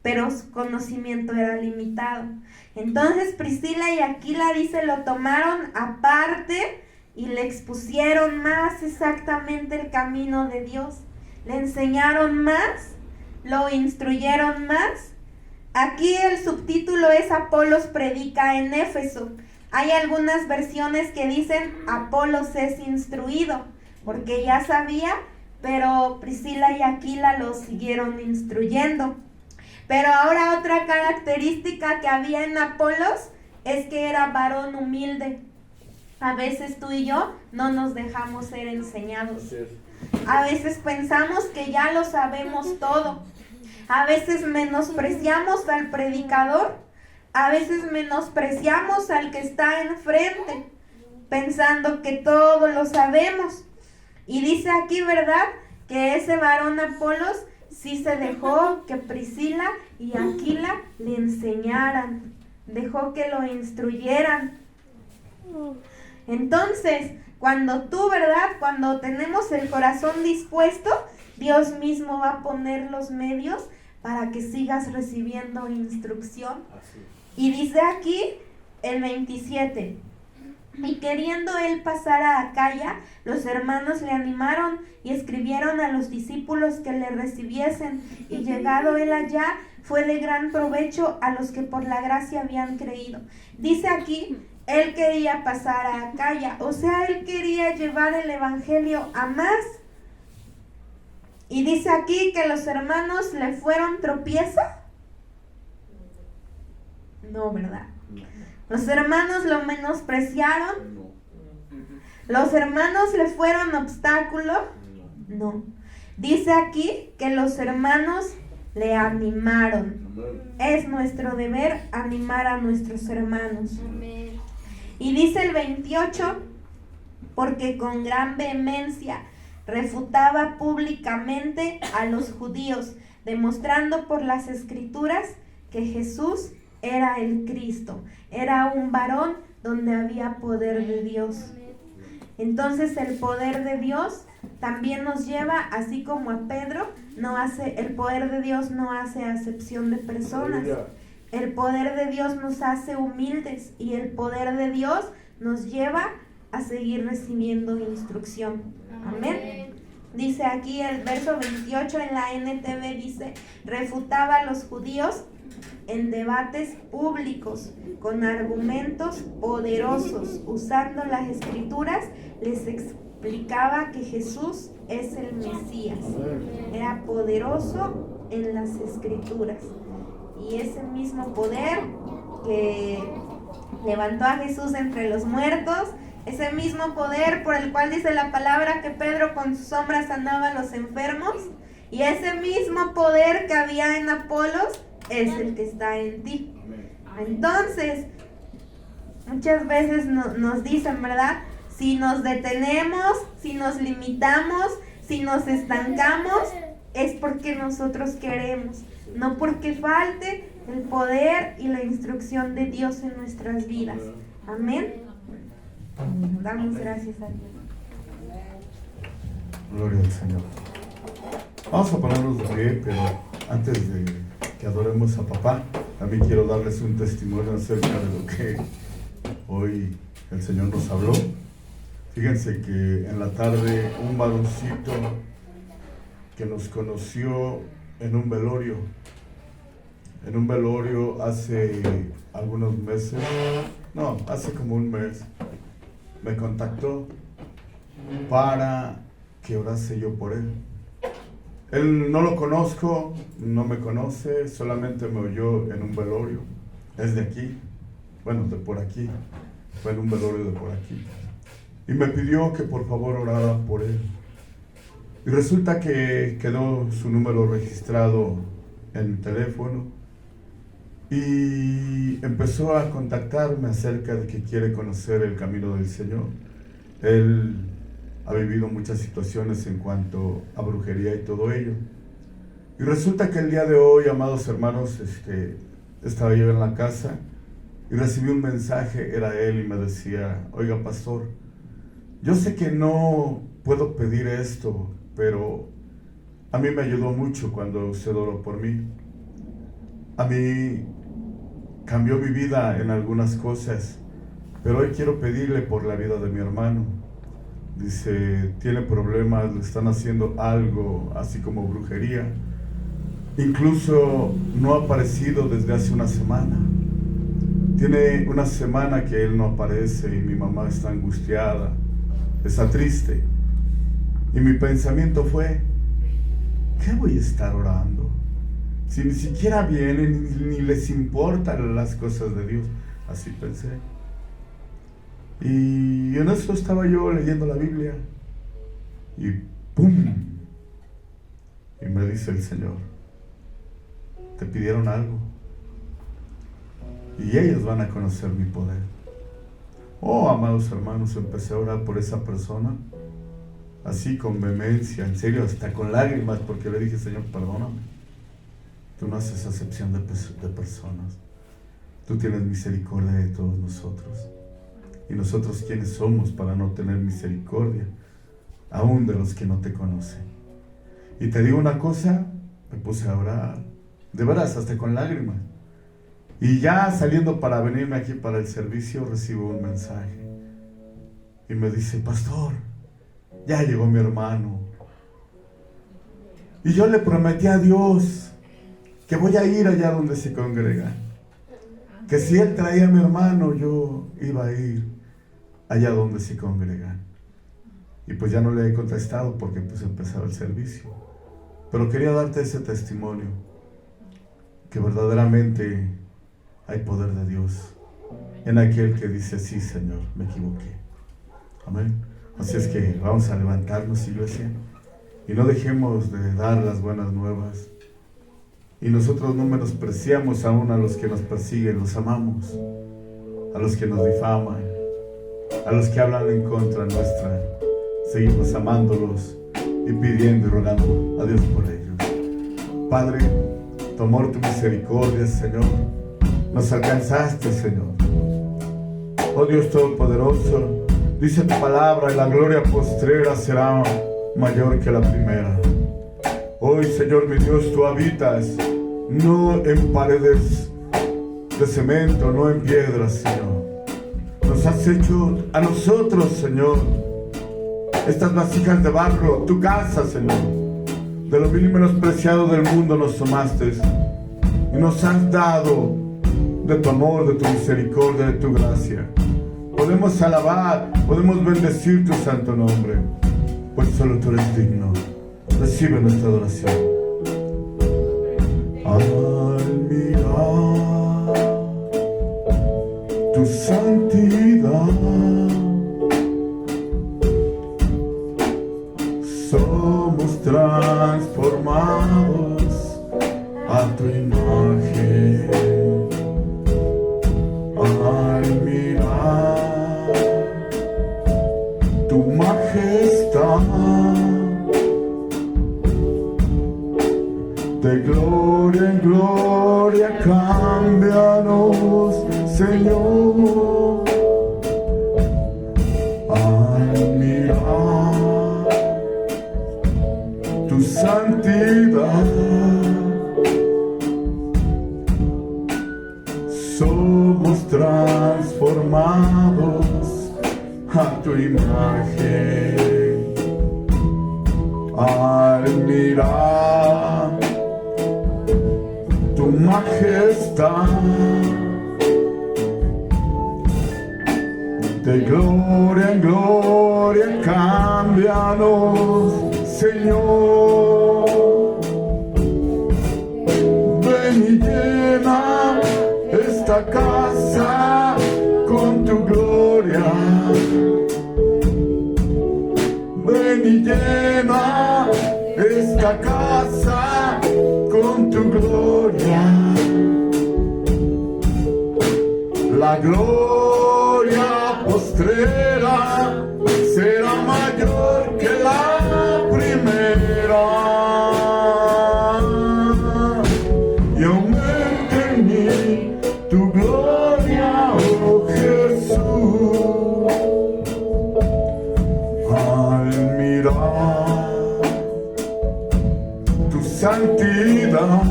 pero su conocimiento era limitado. Entonces Priscila y Aquila, dice, lo tomaron aparte y le expusieron más exactamente el camino de Dios. Le enseñaron más, lo instruyeron más. Aquí el subtítulo es Apolos predica en Éfeso. Hay algunas versiones que dicen Apolos es instruido, porque ya sabía, pero Priscila y Aquila lo siguieron instruyendo. Pero ahora otra característica que había en Apolos es que era varón humilde. A veces tú y yo no nos dejamos ser enseñados. A veces pensamos que ya lo sabemos todo. A veces menospreciamos al predicador. A veces menospreciamos al que está enfrente, pensando que todo lo sabemos. Y dice aquí, ¿verdad?, que ese varón Apolos sí se dejó que Priscila y Aquila le enseñaran, dejó que lo instruyeran. Entonces, cuando tú, ¿verdad?, cuando tenemos el corazón dispuesto, Dios mismo va a poner los medios para que sigas recibiendo instrucción. Y dice aquí el 27, y queriendo él pasar a Acaya, los hermanos le animaron y escribieron a los discípulos que le recibiesen, y llegado él allá, fue de gran provecho a los que por la gracia habían creído. Dice aquí, él quería pasar a Acaya, o sea, él quería llevar el evangelio a más. Y dice aquí que los hermanos le fueron tropiezo. No, ¿verdad? Los hermanos lo menospreciaron. Los hermanos le fueron obstáculo. No. Dice aquí que los hermanos le animaron. Es nuestro deber animar a nuestros hermanos. Y dice el 28, porque con gran vehemencia refutaba públicamente a los judíos, demostrando por las escrituras que Jesús era el Cristo, era un varón donde había poder de Dios. Entonces el poder de Dios también nos lleva, así como a Pedro, el poder de Dios no hace acepción de personas. El poder de Dios nos hace humildes y el poder de Dios nos lleva a seguir recibiendo instrucción. Amén. Dice aquí el verso 28 en la NTV, dice, refutaba a los judíos en debates públicos, con argumentos poderosos, usando las escrituras, les explicaba que Jesús es el Mesías. Era poderoso en las escrituras. Y ese mismo poder que levantó a Jesús entre los muertos, ese mismo poder por el cual dice la palabra que Pedro con sus sombras sanaba a los enfermos, y ese mismo poder que había en Apolos es el que está en ti. Entonces, muchas veces nos dicen, ¿verdad? Si nos detenemos, si nos limitamos, si nos estancamos, es porque nosotros queremos, no porque falte el poder y la instrucción de Dios en nuestras vidas. Amén. Damos gracias a Dios. Gloria al Señor. Vamos a ponernos de pie, pero antes de que adoremos a papá, también quiero darles un testimonio acerca de lo que hoy el Señor nos habló. Fíjense que en la tarde un varoncito que nos conoció en un velorio hace algunos meses, hace como un mes, me contactó para que orase yo por él. Él no lo conozco, no me conoce, solamente me oyó en un velorio. Es de aquí, de por aquí, fue en un velorio de por aquí. Y me pidió que por favor orara por él. Y resulta que quedó su número registrado en mi teléfono y empezó a contactarme acerca de que quiere conocer el camino del Señor. Él ha vivido muchas situaciones en cuanto a brujería y todo ello. Y resulta que el día de hoy, amados hermanos, estaba yo en la casa y recibí un mensaje, era él, y me decía: oiga, pastor, yo sé que no puedo pedir esto, pero a mí me ayudó mucho cuando usted oró por mí. A mí cambió mi vida en algunas cosas, pero hoy quiero pedirle por la vida de mi hermano. Dice, tiene problemas, le están haciendo algo así como brujería. Incluso no ha aparecido desde hace una semana. Tiene una semana que él no aparece y mi mamá está angustiada, está triste. Y mi pensamiento fue, ¿qué voy a estar orando? Si ni siquiera vienen ni les importan las cosas de Dios. Así pensé. Y en eso estaba yo leyendo la Biblia y ¡pum! Y me dice el Señor, te pidieron algo y ellos van a conocer mi poder. Oh, amados hermanos, empecé a orar por esa persona así con vehemencia, en serio, hasta con lágrimas, porque le dije, Señor, perdóname, tú no haces acepción de personas, tú tienes misericordia de todos nosotros. ¿Y nosotros quiénes somos para no tener misericordia, aún de los que no te conocen? Y te digo una cosa, me puse a orar, de veras, hasta con lágrimas. Y ya saliendo para venirme aquí para el servicio, recibo un mensaje. Y me dice, pastor, ya llegó mi hermano. Y yo le prometí a Dios que voy a ir allá donde se congrega. Que si él traía a mi hermano, yo iba a ir allá donde se congregan. Y pues ya no le he contestado porque pues empezaba el servicio. Pero quería darte ese testimonio, que verdaderamente hay poder de Dios en aquel que dice, sí, Señor, me equivoqué. Amén. Así es que vamos a levantarnos, iglesia, y no dejemos de dar las buenas nuevas. Y nosotros no menospreciamos aún a los que nos persiguen, los amamos. A los que nos difaman, a los que hablan en contra nuestra, seguimos amándolos y pidiendo y rogando a Dios por ellos. Padre, tu amor, tu misericordia, Señor, nos alcanzaste, Señor. Oh Dios Todopoderoso, dice tu palabra, y la gloria postrera será mayor que la primera. Hoy, Señor mi Dios, tú habitas no en paredes de cemento, no en piedras, Señor. Nos has hecho a nosotros, Señor, estas vasijas de barro, tu casa, Señor. De lo vil y menospreciado del mundo nos tomaste y nos has dado de tu amor, de tu misericordia, de tu gracia. Podemos alabar, podemos bendecir tu santo nombre, pues solo tú eres digno. Recibe nuestra adoración. Al mirar tu santidad, somos transformados a tu imagen. Al mirar tu majestad, de gloria en gloria, cámbianos, Señor. Al mirar tu santidad, somos transformados a tu imagen. Al mirar tu majestad, de gloria en gloria, cámbianos, Señor. Ven y llena esta casa con tu gloria. Ven y llena esta casa con tu gloria. La gloria postrera será mayor que la primera. Y aumente en mí tu gloria, oh Jesús. Al mirar tu santidad,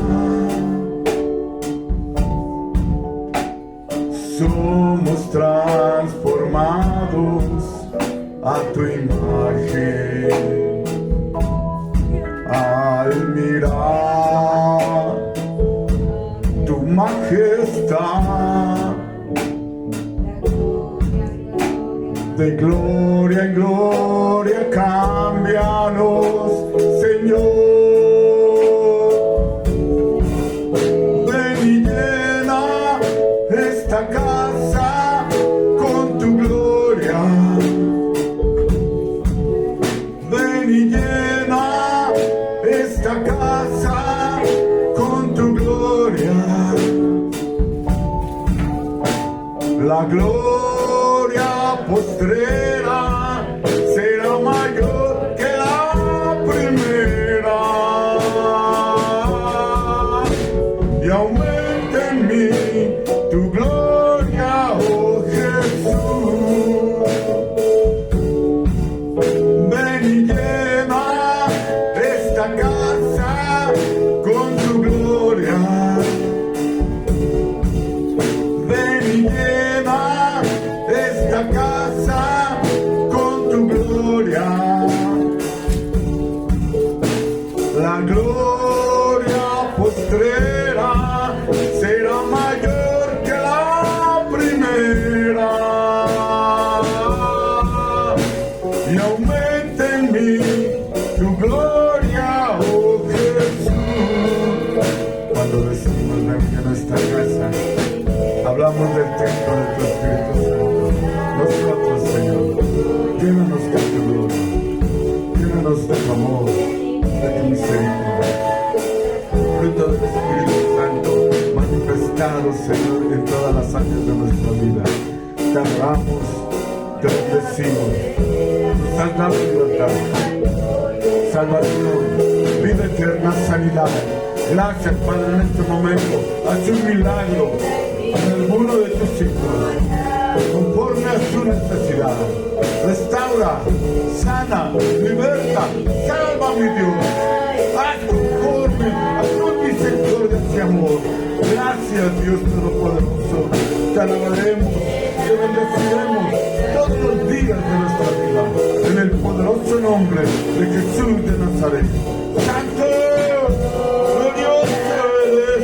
somos transformados a tu imagen. Al mirar tu majestad, de gloria en gloria, cámbianos, Señor. Ven y llena esta casa con tu gloria. Ven y llena esta casa con tu gloria. La gloria postrera será mayor que la primera. Y aumenta en mí tu gloria, oh Jesús. Ven y llena esta casa con tu gloria. Ven y llena esta casa con tu gloria. La gloria postrera será mayor que la primera. Y aumenta en mí tu gloria, oh Jesús. Cuando decimos ven que nuestra casa, hablamos del templo de tu Espíritu Santo. Nosotros, Señor, llénanos de tu gloria, llénanos de tu amor, de tu misericordia. Fruto del Espíritu Santo, manifestado, Señor, en todas las áreas de nuestra vida. Te amamos, te bendecimos, nos has dado libertad, salvación, vida eterna, sanidad. Gracias, Padre, en este momento. Haz un milagro en alguno de tus hijos, conforme a su necesidad. Restaura, sana, liberta, salva, mi Dios. Haz conforme a tu misericordia y amor. Gracias, Dios Todopoderoso. Te alabaremos, te bendeciremos todos los días de nuestra vida. En el poderoso nombre de Jesús de Nazaret. ¡Santo! ¡Glorioso eres!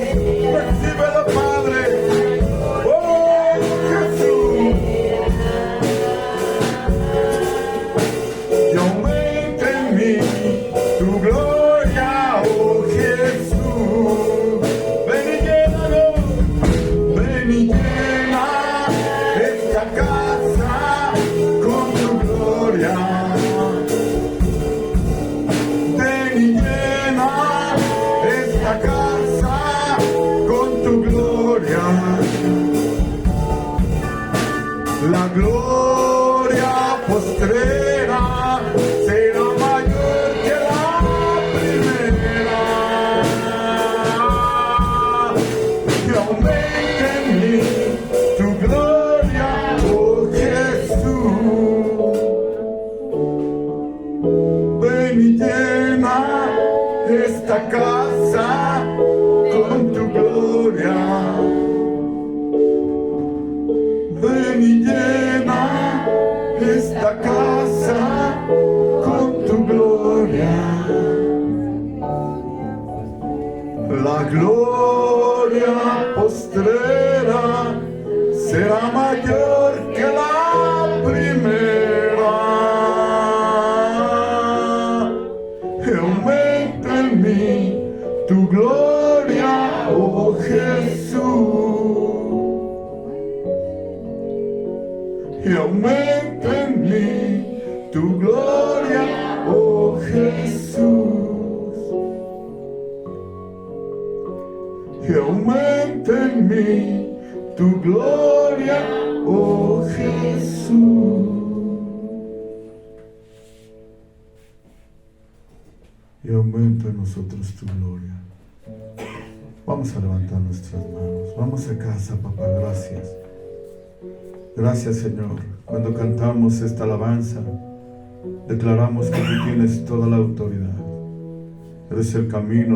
¡Recíbelo, Padre! ¡Oh, Jesús! Y aumenta en mí tu gloria, oh Jesús. Ven y llénanos, ven y llena esta casa con tu gloria. Ven y llena esta casa con tu gloria. La gloria postrera será mayor que la primera. esta casa con tu gloria. La gloria postrera será mayor que la primera. Aumenta en mí tu gloria, oh Jesús. Y aumenta en mí tu gloria, oh Jesús. Y aumenta en mí tu gloria, oh Jesús. Y aumenta en nosotros tu gloria. Vamos a levantar nuestras manos. Vamos a casa, papá, gracias. Gracias, Señor. Cuando cantamos esta alabanza, declaramos que tú tienes toda la autoridad. Eres el camino,